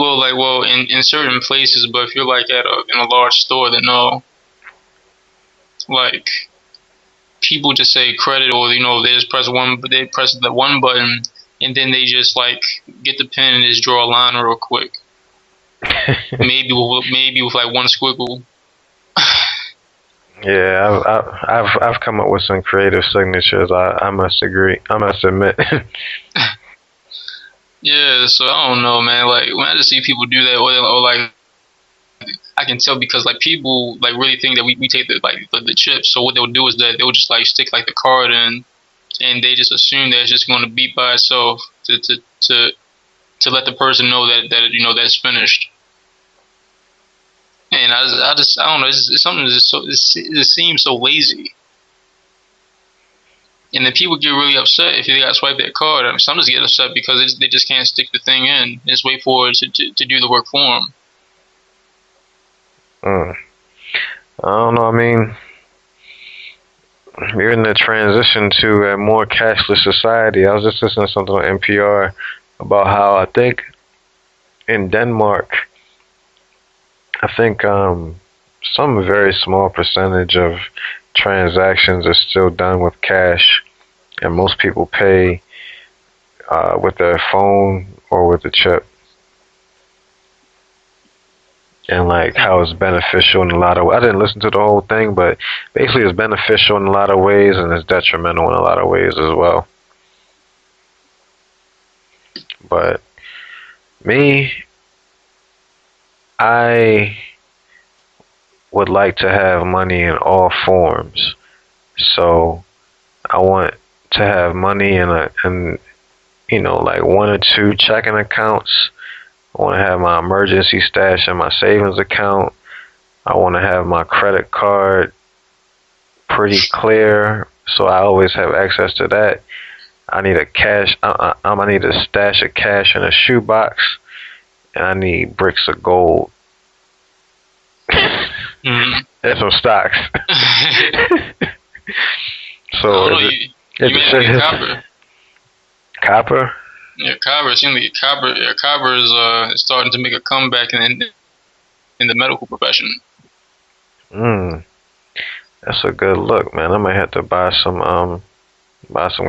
in certain places, but if you're like in a large store, then no. Like, people just say credit, or they just press the one button, and then they just like get the pen and just draw a line real quick. maybe with like one squiggle. Yeah, I've come up with some creative signatures. I must agree. I must admit. Yeah, so I don't know, man. Like when I just see people do that, or like I can tell because like people like really think that we take the chips. So what they'll do is that they'll just like stick like the card in, and they just assume that it's just going to beep by itself to let the person know that that's finished. And I don't know. It's something it seems so lazy. And then people get really upset if they got to swipe that card. I mean, some just get upset because they just can't stick the thing in. Just wait for it to do the work for them. I don't know. I mean, we're in the transition to a more cashless society. I was just listening to something on NPR about how I think in Denmark, I think some very small percentage of transactions are still done with cash, and most people pay with their phone or with a chip. And like how it's beneficial in a lot of, I didn't listen to the whole thing, but basically it's beneficial in a lot of ways and it's detrimental in a lot of ways as well. But me, I would like to have money in all forms. So I want to have money in like one or two checking accounts. I want to have my emergency stash in my savings account. I want to have my credit card pretty clear, so I always have access to that. I need a cash. I need a stash of cash in a shoebox, and I need bricks of gold and some stocks. So you made copper. Copper. Yeah, copper. It seems like copper is starting to make a comeback in the medical profession. That's a good look, man. I might have to buy some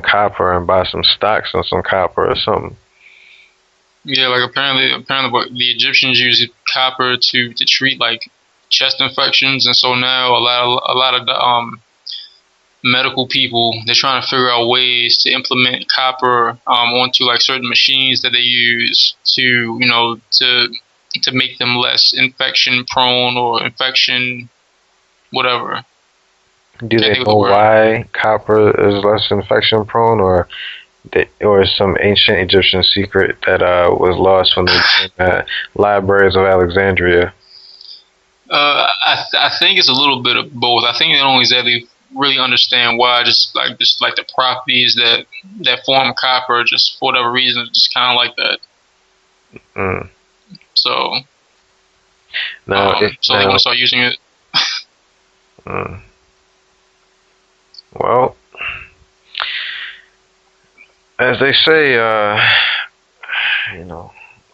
copper and buy some stocks and some copper or something. Yeah, like apparently the Egyptians used copper to treat like chest infections, and so now a lot of the medical people, they're trying to figure out ways to implement copper onto like certain machines that they use to to make them less infection prone or infection whatever. Do they know why copper is less infection prone, or some ancient Egyptian secret that was lost from the libraries of Alexandria? I think it's a little bit of both. I think they don't exactly really understand why, just like the properties that form copper, just for whatever reason, just kind of like that. So they want to start using it. Well, as they say,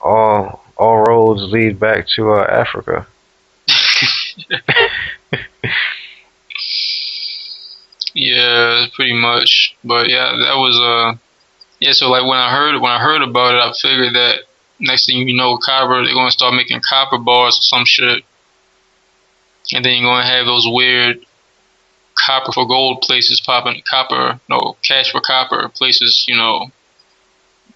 all roads lead back to Africa. Yeah, pretty much. But yeah, that was So like when I heard about it, I figured that next thing you know, copper, they're gonna start making copper bars or some shit, and then you're gonna have those weird copper for gold places popping, cash for copper places,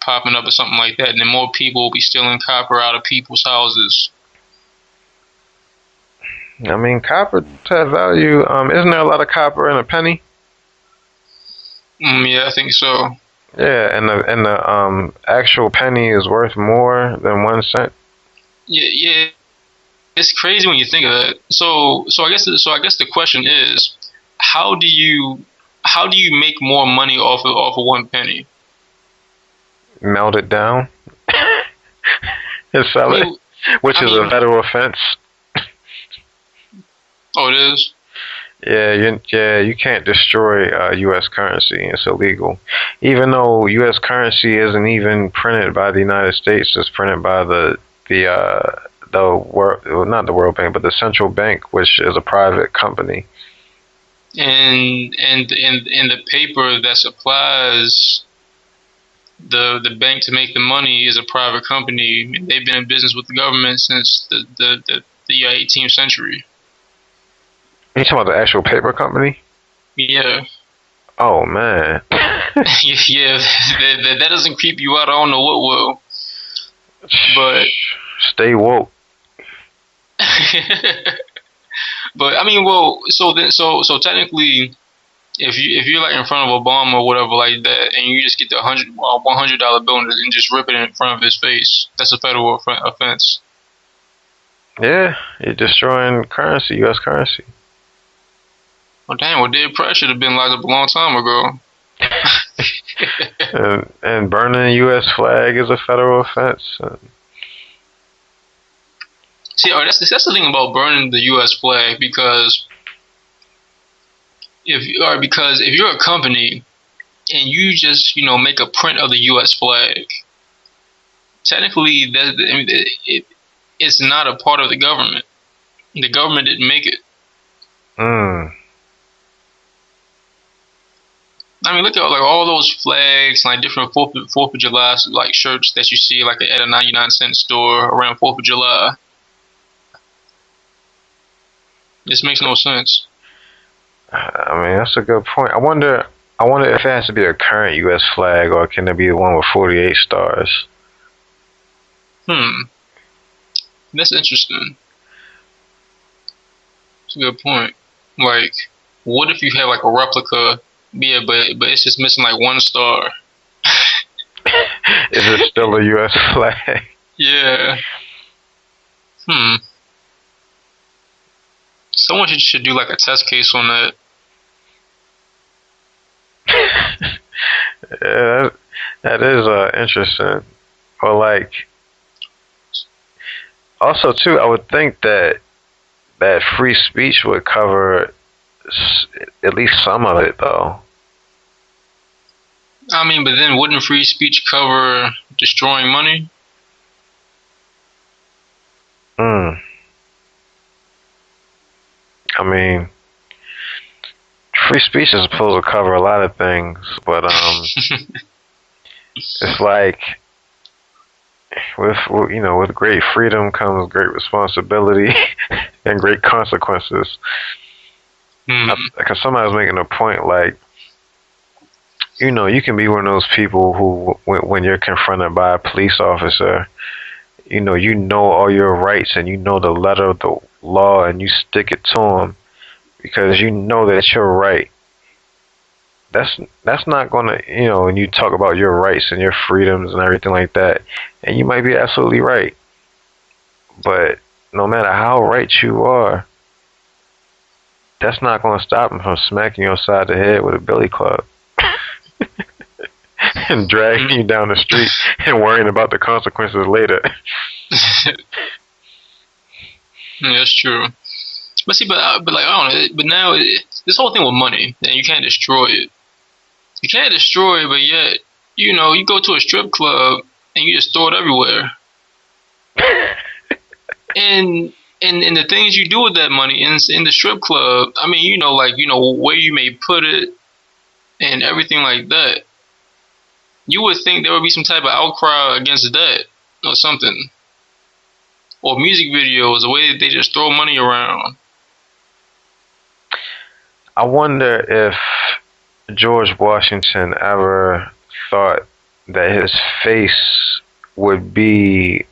popping up or something like that, and then more people will be stealing copper out of people's houses. I mean, copper has value. Isn't there a lot of copper in a penny? Yeah, I think so. Yeah, and the actual penny is worth more than 1 cent. Yeah, it's crazy when you think of that. So I guess the question is, how do you make more money off of 1 penny? Melt it down and sell it, which is a federal offense. Oh, it is? Yeah, you can't destroy U.S. currency. It's illegal. Even though U.S. currency isn't even printed by the United States, it's printed by the world, not the World Bank, but the central bank, which is a private company. And the paper that supplies the bank to make the money is a private company. They've been in business with the government since the 18th century. You talking about the actual paper company? Yeah. Oh man. Yeah, that doesn't creep you out. I don't know what will. But stay woke. But I mean, well, so technically, if you're like in front of Obama or whatever like that, and you just get the $100 bill and just rip it in front of his face, that's a federal offense. Yeah, you're destroying currency, U.S. currency. Well, damn, well, Dead Press should have been locked up a long time ago. and burning a U.S. flag is a federal offense. See, that's the thing about burning the U.S. flag, because if you're a company and you just make a print of the U.S. flag, technically, it's not a part of the government. The government didn't make it. I mean, look at like all those flags, like different Fourth of July like shirts that you see like at a 99-cent store around 4th of July. This makes no sense. I mean, that's a good point. I wonder if it has to be a current U.S. flag, or can it be the one with 48 stars? That's interesting. That's a good point. Like, what if you have like a replica? Yeah, but it's just missing like 1 star. Is it still a U.S. flag? Yeah. Someone should do like a test case on that. Yeah, that is interesting. Or like, also too, I would think that free speech would cover at least some of it, though. I mean, but then wouldn't free speech cover destroying money? I mean, free speech is supposed to cover a lot of things, but it's like with great freedom comes great responsibility and great consequences. Because somebody was making a point, like, you can be one of those people who, when you're confronted by a police officer, you know all your rights and you know the letter of the law and you stick it to them because you know that you're right. That's not gonna, when you talk about your rights and your freedoms and everything like that, and you might be absolutely right, but no matter how right you are, that's not gonna stop them from smacking you upside the head with a billy club and dragging you down the street and worrying about the consequences later. Yeah, that's true. But see, but like I don't know. But now this whole thing with money, and you can't destroy it. You can't destroy it, but yet you go to a strip club and you just throw it everywhere. and the things you do with that money in the strip club, I mean, where you may put it and everything like that. You would think there would be some type of outcry against that or something. Or music videos, the way that they just throw money around. I wonder if George Washington ever thought that his face would be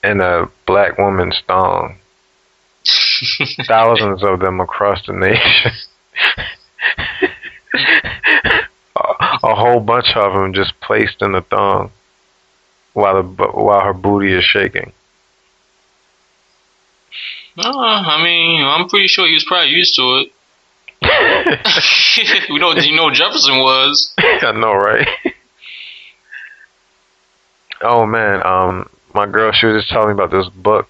in a black woman's thong. Thousands of them across the nation. A whole bunch of them just placed in the thong while her booty is shaking. I mean, I'm pretty sure he was probably used to it. You know Jefferson was. I know, right? Oh man, my girl, she was just telling me about this book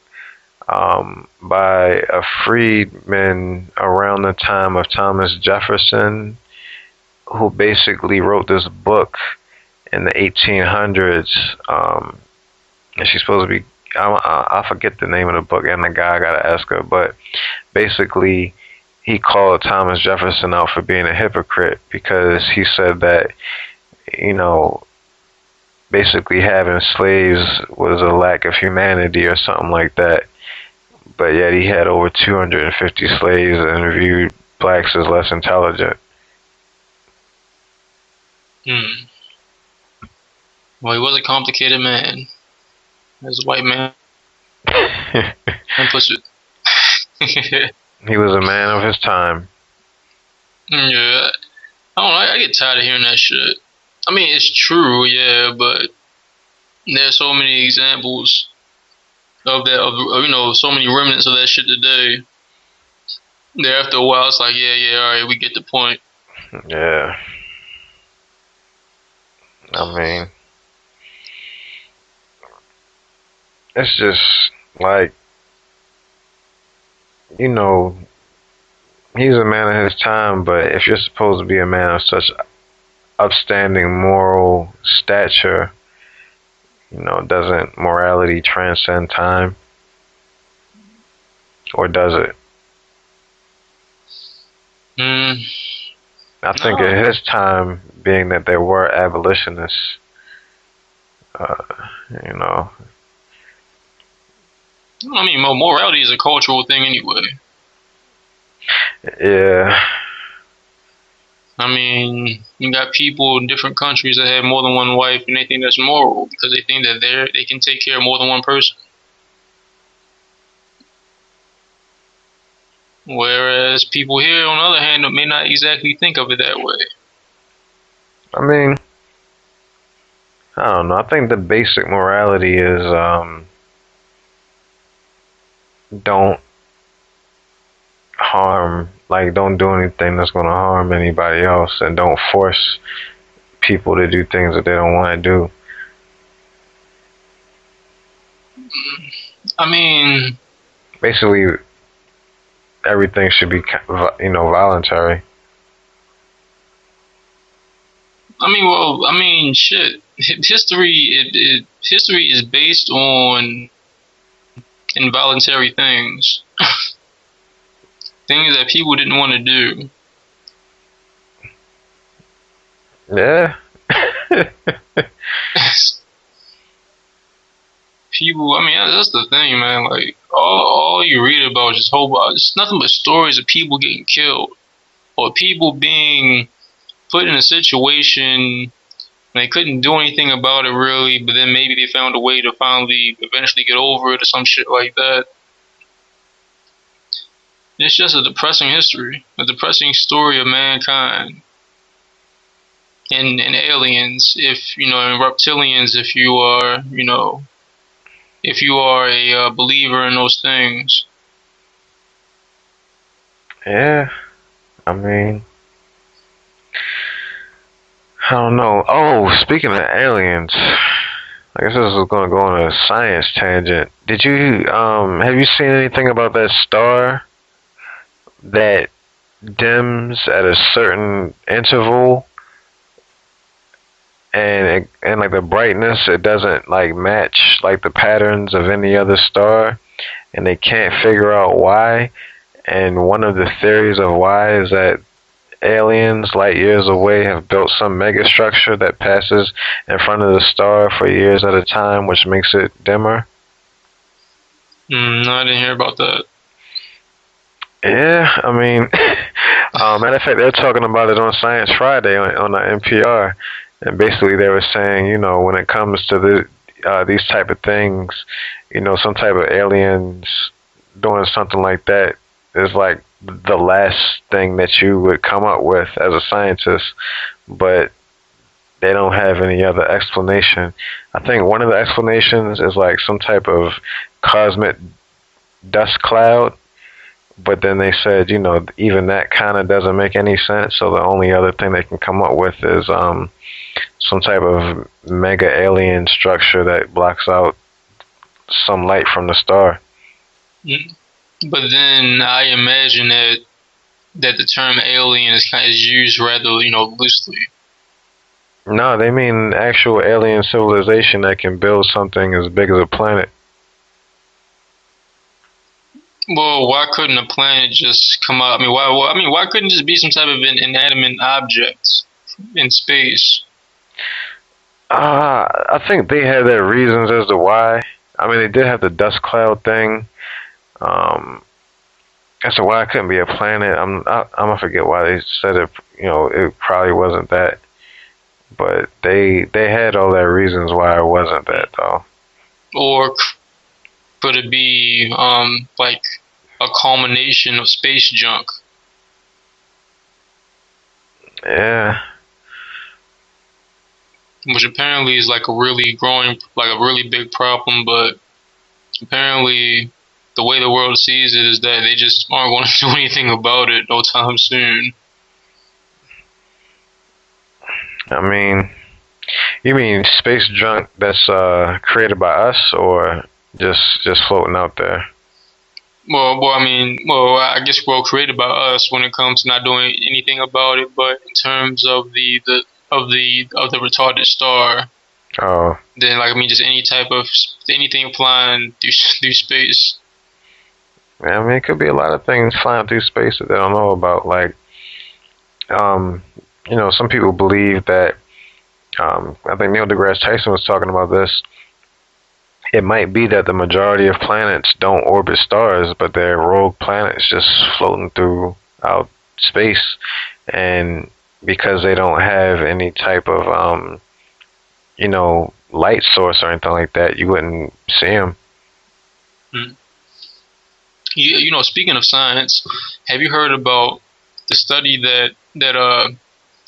by a freedman around the time of Thomas Jefferson, who basically wrote this book in the 1800s. And she's supposed to be, I forget the name of the book and the guy, I gotta ask her, but basically he called Thomas Jefferson out for being a hypocrite because he said that, basically having slaves was a lack of humanity or something like that. But yet he had over 250 slaves and viewed blacks as less intelligent. Well, he was a complicated man. As a white man. And push it. He was a man of his time. Yeah. I don't know, I get tired of hearing that shit. I mean, it's true, yeah, but there's so many examples of that, of so many remnants of that shit today. There, after a while, it's like, yeah, all right, we get the point. Yeah. I mean, it's just like, he's a man of his time, but if you're supposed to be a man of such upstanding moral stature, Doesn't morality transcend time? Or does it? I think at his time, being that there were abolitionists, you know. I mean, morality is a cultural thing anyway. Yeah. I mean, you got people in different countries that have more than one wife, and they think that's moral because they think that they can take care of more than one person. Whereas people here, on the other hand, may not exactly think of it that way. I mean, I don't know. I think the basic morality is don't harm, like don't do anything that's going to harm anybody else, and don't force people to do things that they don't want to do. I mean, basically, everything should be, voluntary. Shit. History is based on involuntary things, things that people didn't want to do. Yeah. People, that's the thing, man. Like all you read about is it's nothing but stories of people getting killed or people being put in a situation and they couldn't do anything about it really, but then maybe they found a way to finally eventually get over it or some shit like that. It's just a depressing history, a depressing story of mankind and aliens. If and reptilians, if you are a believer in those things. Yeah, I mean, I don't know. Oh, speaking of aliens, I guess this is going to go on a science tangent. Did you have you seen anything about that star that dims at a certain interval, and like the brightness, it doesn't like match like the patterns of any other star, and they can't figure out why? And one of the theories of why is that aliens light years away have built some mega structure that passes in front of the star for years at a time, which makes it dimmer. No, I didn't hear about that. Yeah, I mean, matter of fact, they're talking about it on Science Friday on the NPR, and basically they were saying, when it comes to these type of things, some type of aliens doing something like that is like the last thing that you would come up with as a scientist, but they don't have any other explanation. I think one of the explanations is like some type of cosmic dust cloud, but then they said, even that kind of doesn't make any sense, so the only other thing they can come up with is some type of mega alien structure that blocks out some light from the star. But then I imagine that the term alien is used rather, loosely. No, they mean actual alien civilization that can build something as big as a planet. Well, why couldn't a planet just come out? Why couldn't it just be some type of an inanimate object in space? I think they had their reasons as to why. They did have the dust cloud thing. As to why it couldn't be a planet, I'm gonna forget why they said it. It probably wasn't that, but they had all their reasons why it wasn't that though. Or could it be like a culmination of space junk? Yeah. Which apparently is like a really big problem, but apparently the way the world sees it is that they just aren't going to do anything about it no time soon. You mean space junk that's created by us, or just floating out there? I guess created by us when it comes to not doing anything about it. But in terms of the retarded star, Oh. Than like just anything flying through space. Yeah, I mean, it could be a lot of things flying through space that they don't know about. Like, some people believe that. I think Neil deGrasse Tyson was talking about this. It might be that the majority of planets don't orbit stars, but they're rogue planets just floating throughout space, and because they don't have any type of light source or anything like that, you wouldn't see them. Speaking of science, have you heard about the study that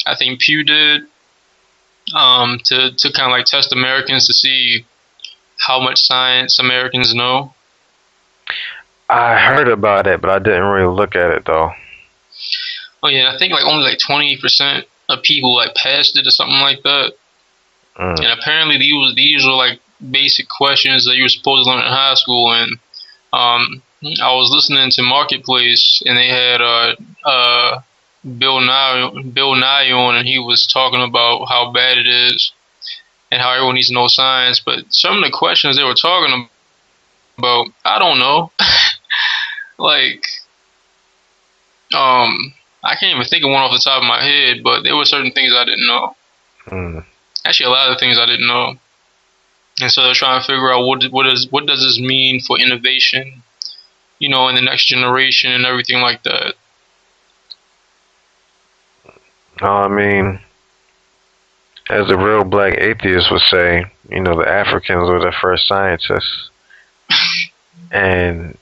I think Pew did to kind of like test Americans to see how much science Americans know? I heard about it, but I didn't really look at it though. Oh yeah, I think like only like 20% of people like passed it or something like that. And apparently these were like basic questions that you were supposed to learn in high school. And I was listening to Marketplace, and they had Bill Nye on, and he was talking about how bad it is and how everyone needs to know science. But some of the questions they were talking about, I don't know. Like, I can't even think of one off the top of my head, but there were certain things I didn't know. Actually, a lot of things I didn't know. And so they're trying to figure out what does this mean for innovation, in the next generation and everything like that. I mean, as a real black atheist would say, the Africans were the first scientists. And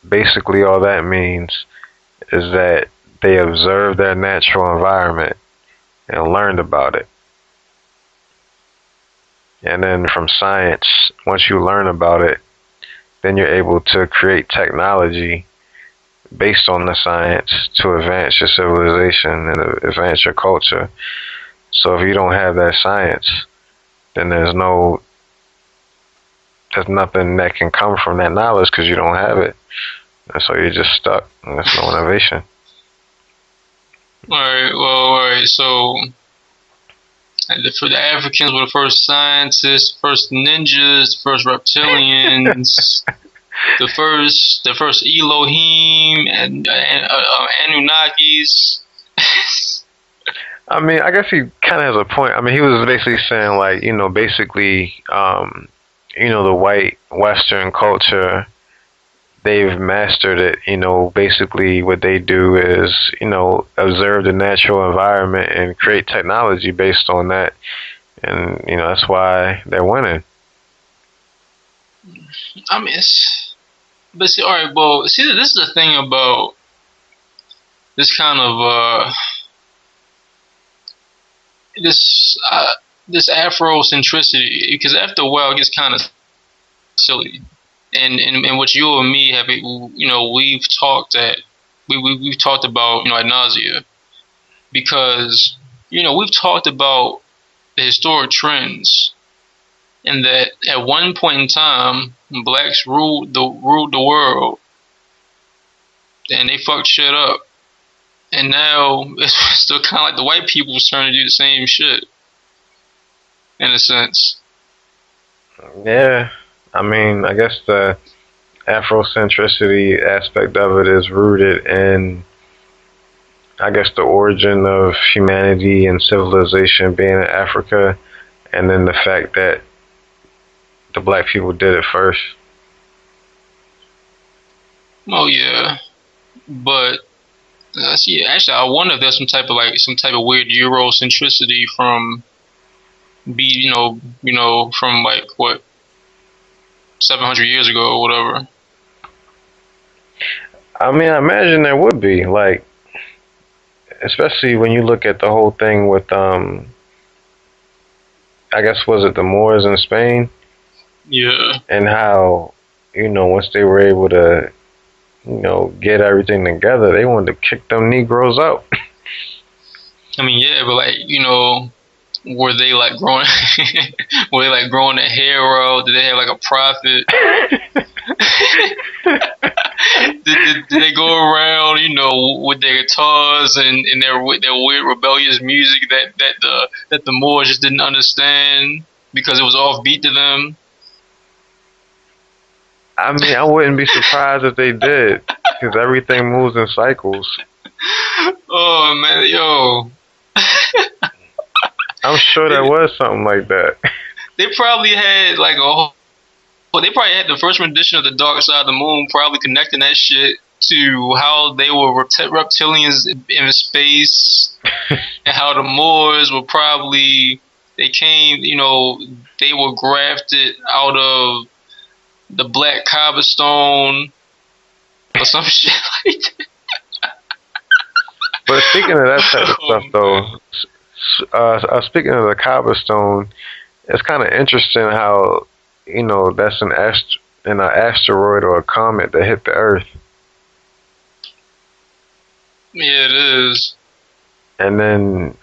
basically all that means is that they observed their natural environment and learned about it. And then from science, once you learn about it, then you're able to create technology based on the science to advance your civilization and advance your culture. So if you don't have that science, then there's nothing that can come from that knowledge because you don't have it. And so you're just stuck, and there's no innovation. All right. So for the Africans were the first scientists, first ninjas, first reptilians, the first Elohim and Anunnakis. I mean, I guess he kind of has a point. I mean, he was basically saying like, the white Western culture, they've mastered it. Basically what they do is, observe the natural environment and create technology based on that. And, that's why they're winning. I mean, but see, all right, well, see, this is the thing about this kind of, this Afrocentricity, because after a while it gets kind of silly. And what you and me have, we've talked about, ad nausea, because, we've talked about the historic trends, and that at one point in time, blacks ruled the world, and they fucked shit up, and now it's still kind of like the white people's turn to do the same shit, in a sense. Yeah. I mean, I guess the Afrocentricity aspect of it is rooted in, I guess, the origin of humanity and civilization being in Africa, and then the fact that the black people did it first. Oh yeah, but see, actually, I wonder if there's some type of weird Eurocentricity from from like what, 700 years ago or whatever. I mean, I imagine there would be, like, especially when you look at the whole thing with, I guess, was it the Moors in Spain? Yeah. And how, once they were able to, get everything together, they wanted to kick them Negroes out. I mean, yeah, but like, were they like growing? Were they like growing their hair out? Did they have like a prophet? did did they go around, with their guitars and their weird rebellious music that the Moors just didn't understand because it was offbeat to them? I mean, I wouldn't be surprised if they did, because everything moves in cycles. Oh man, yo. I'm sure there was something like that. They probably had they probably had the first rendition of the Dark Side of the Moon, probably connecting that shit to how they were reptilians in space, and how the Moors were probably they were grafted out of the black cobblestone or some shit like that. But speaking of that type of stuff, though, speaking of the cobblestone, it's kind of interesting how that's an asteroid or a comet that hit the Earth. Yeah, it is. And then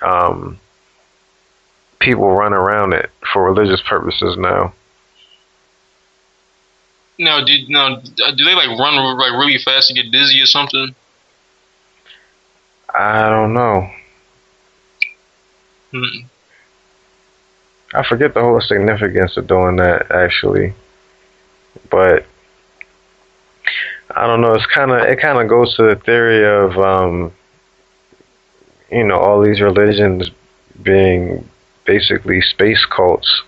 people run around it for religious purposes now. Now, do they run really fast and get dizzy or something? I don't know. I forget the whole significance of doing that, actually, but I don't know. It kind of goes to the theory of all these religions being basically space cults.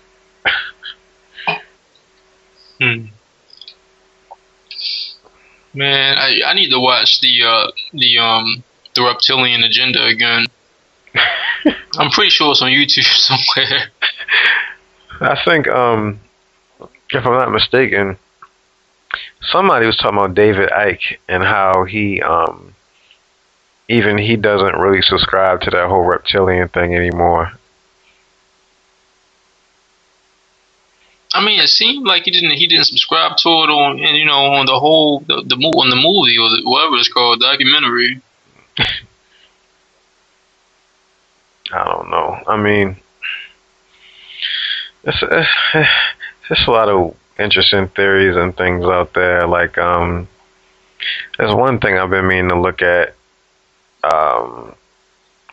Man, I need to watch the Reptilian Agenda again. I'm pretty sure it's on YouTube somewhere. I think, if I'm not mistaken, somebody was talking about David Icke and how he, even he doesn't really subscribe to that whole reptilian thing anymore. I mean, it seemed like he didn't subscribe to it on the movie or whatever it's called, documentary. I don't know. I mean, it's just a lot of interesting theories and things out there. Like, there's one thing I've been meaning to look at,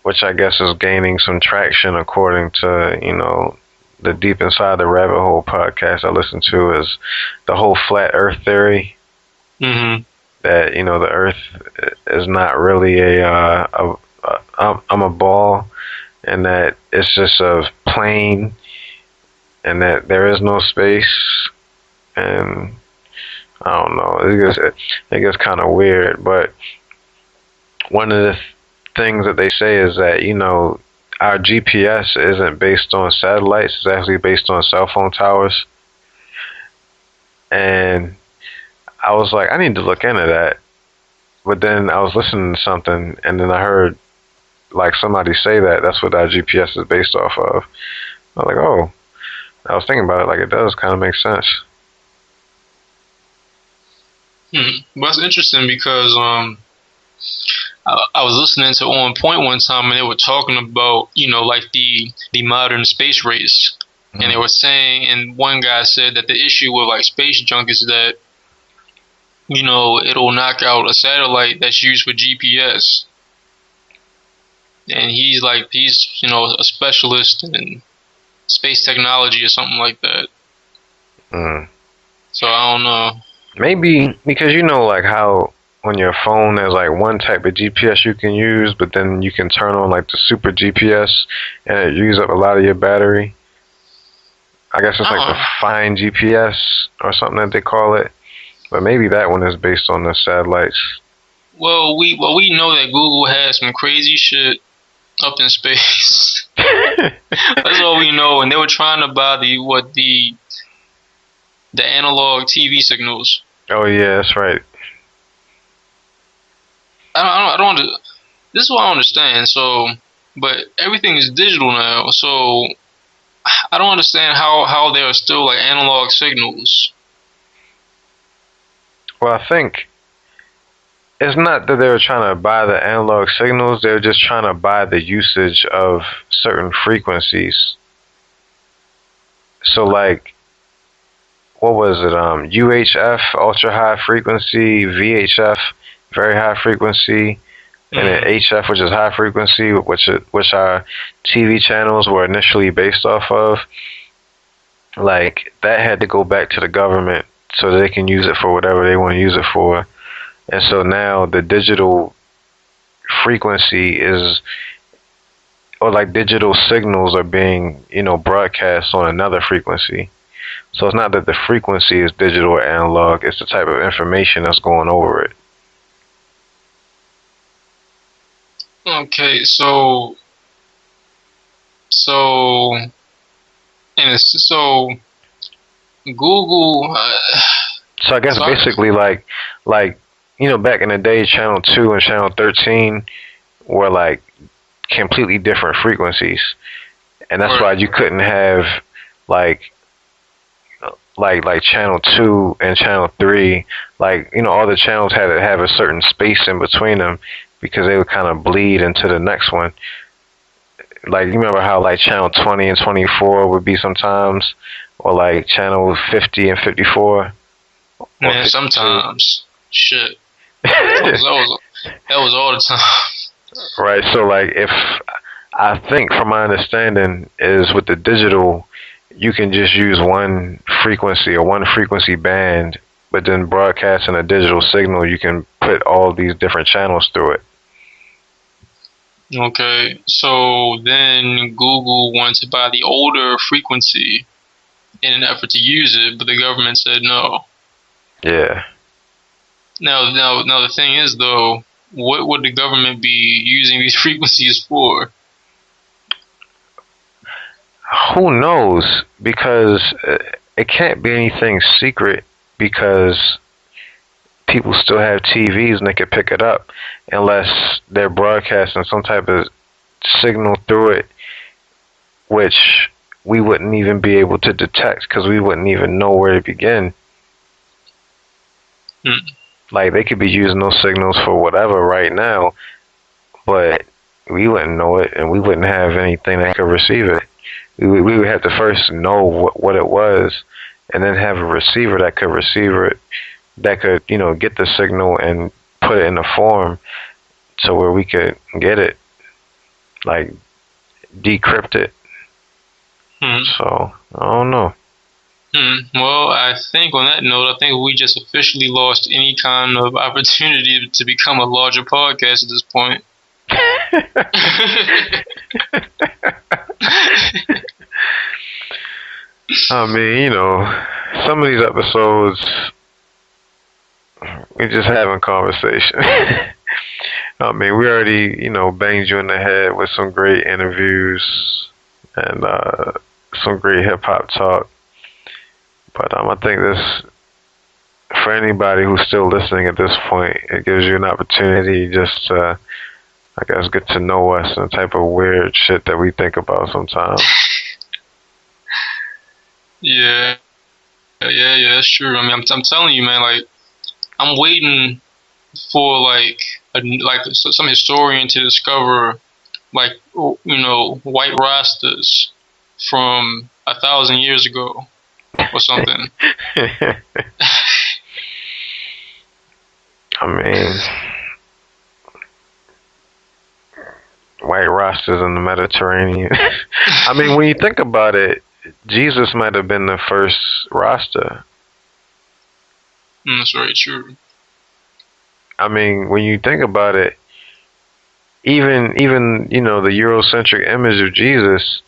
which I guess is gaining some traction according to, the Deep Inside the Rabbit Hole podcast I listen to, is the whole flat Earth theory. Mm-hmm. That the Earth is not really I'm a ball, and that it's just a plane, and that there is no space. And I don't know, it gets kind of weird. But one of the things that they say is that our GPS isn't based on satellites; it's actually based on cell phone towers. And I was like, I need to look into that. But then I was listening to something, and then I heard somebody say that that's what our GPS is based off of. I was like, oh. I was thinking about it, it does kind of make sense. Well, that's interesting because I was listening to On Point one time, and they were talking about the modern space race, and they were saying, and one guy said that the issue with space junk is that it'll knock out a satellite that's used for GPS, and he's a specialist in space technology or something like that. So I don't know. Maybe because how on your phone there's one type of GPS you can use, but then you can turn on the super GPS and it uses up a lot of your battery. I guess it's the fine GPS or something that they call it. But maybe that one is based on the satellites. Well, we know that Google has some crazy shit up in space. That's all we know. And they were trying to buy the analog TV signals. Oh yeah, that's right. I don't. This is what I understand. So, but everything is digital now. So, I don't understand how there are still analog signals. Well, I think it's not that they were trying to buy the analog signals. They were just trying to buy the usage of certain frequencies. So what was it? UHF, ultra high frequency, VHF, very high frequency, and then HF, which is high frequency, which our TV channels were initially based off of. Like, that had to go back to the government so they can use it for whatever they want to use it for. And so now the digital frequency is, or like digital signals are being, broadcast on another frequency. So it's not that the frequency is digital or analog, it's the type of information that's going over it. Okay, so Google. So I guess basically like back in the day, Channel 2 and Channel 13 were like completely different frequencies, and that's why you couldn't have like Channel 2 and Channel 3, all the channels had to have a certain space in between them because they would kind of bleed into the next one. Like, you remember how like Channel 20 and 24 would be sometimes, or like Channel 50 and 54? Man, sometimes. Shit. That was all the time. Right, so like I think from my understanding is with the digital, you can just use one frequency or one frequency band, but then broadcasting a digital signal, you can put all these different channels through it. Okay, so then Google wanted to buy the older frequency in an effort to use it, but the government said no. Yeah. Now the thing is though, what would the government be using these frequencies for? Who knows? Because it can't be anything secret, because people still have TVs and they can pick it up, unless they're broadcasting some type of signal through it, which we wouldn't even be able to detect because we wouldn't even know where to begin. Like, they could be using those signals for whatever right now, but we wouldn't know it, and we wouldn't have anything that could receive it. We would have to first know what it was, and then have a receiver that could receive it, that could, get the signal and put it in a form so where we could get it, like, decrypt it. So, I don't know. Well, I think on that note, I think we just officially lost any kind of opportunity to become a larger podcast at this point. I mean, some of these episodes, we're just having conversation. I mean, we already, banged you in the head with some great interviews and some great hip-hop talk. But I think this, for anybody who's still listening at this point, it gives you an opportunity just to, I guess, get to know us and the type of weird shit that we think about sometimes. Yeah, that's true. I mean, I'm telling you, man, like, I'm waiting for like some historian to discover, like, white Rastas from 1,000 years ago or something. I mean, white Rastas in the Mediterranean. I mean, when you think about it, Jesus might have been the first Rasta. That's very true. I mean, when you think about it, even the Eurocentric image of Jesus,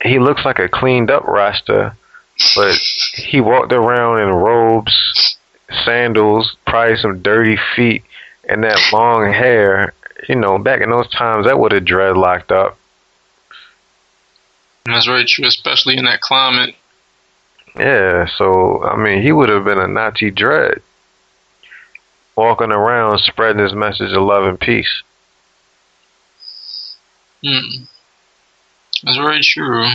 he looks like a cleaned up Rasta, but he walked around in robes, sandals, probably some dirty feet, and that long hair. Back in those times, that would have dreadlocked up. That's very true, especially in that climate. Yeah, so, I mean, he would have been a Nazi dread, walking around spreading his message of love and peace. That's very true.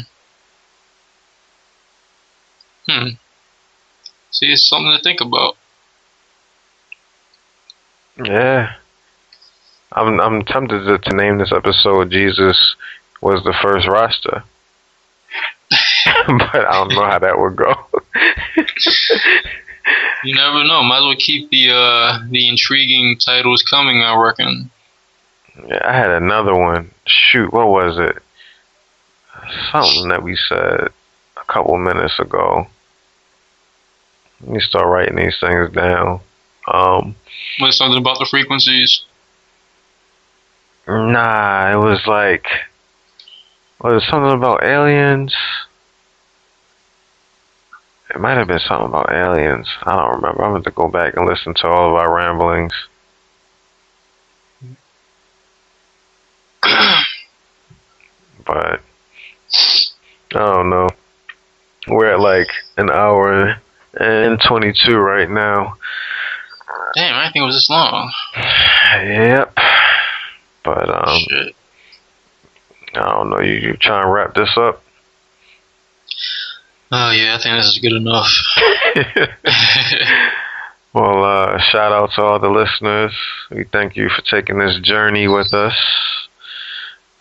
See, it's something to think about. Yeah. I'm tempted to name this episode Jesus Was the First Rasta. But I don't know how that would go. You never know. Might as well keep the intriguing titles coming, I reckon. Yeah, I had another one. Shoot, what was it? Something that we said a couple minutes ago. Let me start writing these things down. Was something about the frequencies? Nah, it was like, was it something about aliens? It might have been something about aliens. I don't remember. I'm going to go back and listen to all of our ramblings. But I don't know. We're at like an hour and 22 right now. Damn, I didn't think it was this long. Yep. But Shit. I don't know. You try and wrap this up? Oh yeah, I think this is good enough. Well, shout out to all the listeners. We thank you for taking this journey with us.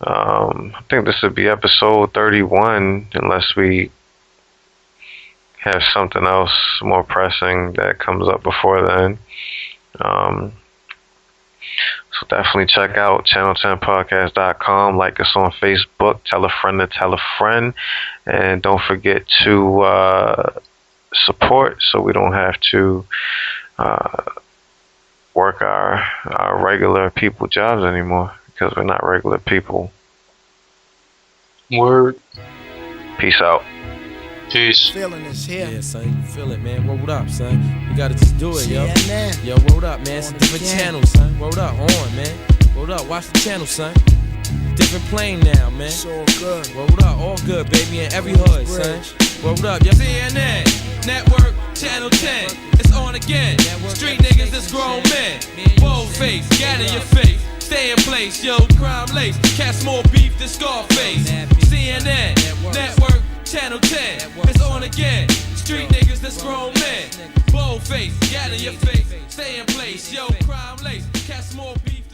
I think this would be episode 31, unless we have something else more pressing that comes up before then. So definitely check out channel10podcast.com. Like us on Facebook. Tell a friend to tell a friend. And don't forget to support so we don't have to work our regular people jobs anymore, because we're not regular people. Word. Peace out. Peace. Feeling this here. Yeah, son, you feel it, man. Word up, son. You gotta just do it, yo. CNN. Yo, word up, man. It's a different channel, son. Word up, on, man. Word up, watch the channel, son. Different plane now, man. It's all good. Word up, all good, baby, in every hood, son. Word up, yo. CNN, Network, Channel 10. It's on again. Street niggas, it's grown men. Bold face, gat in your face. Stay in place, yo, crime lace. Cats more beef than Scarface. CNN, Network, Channel 10. It's on again. Street niggas, that's grown men. Bold face, gat in your face. Stay in place, yo, crime lace. Cats more beef.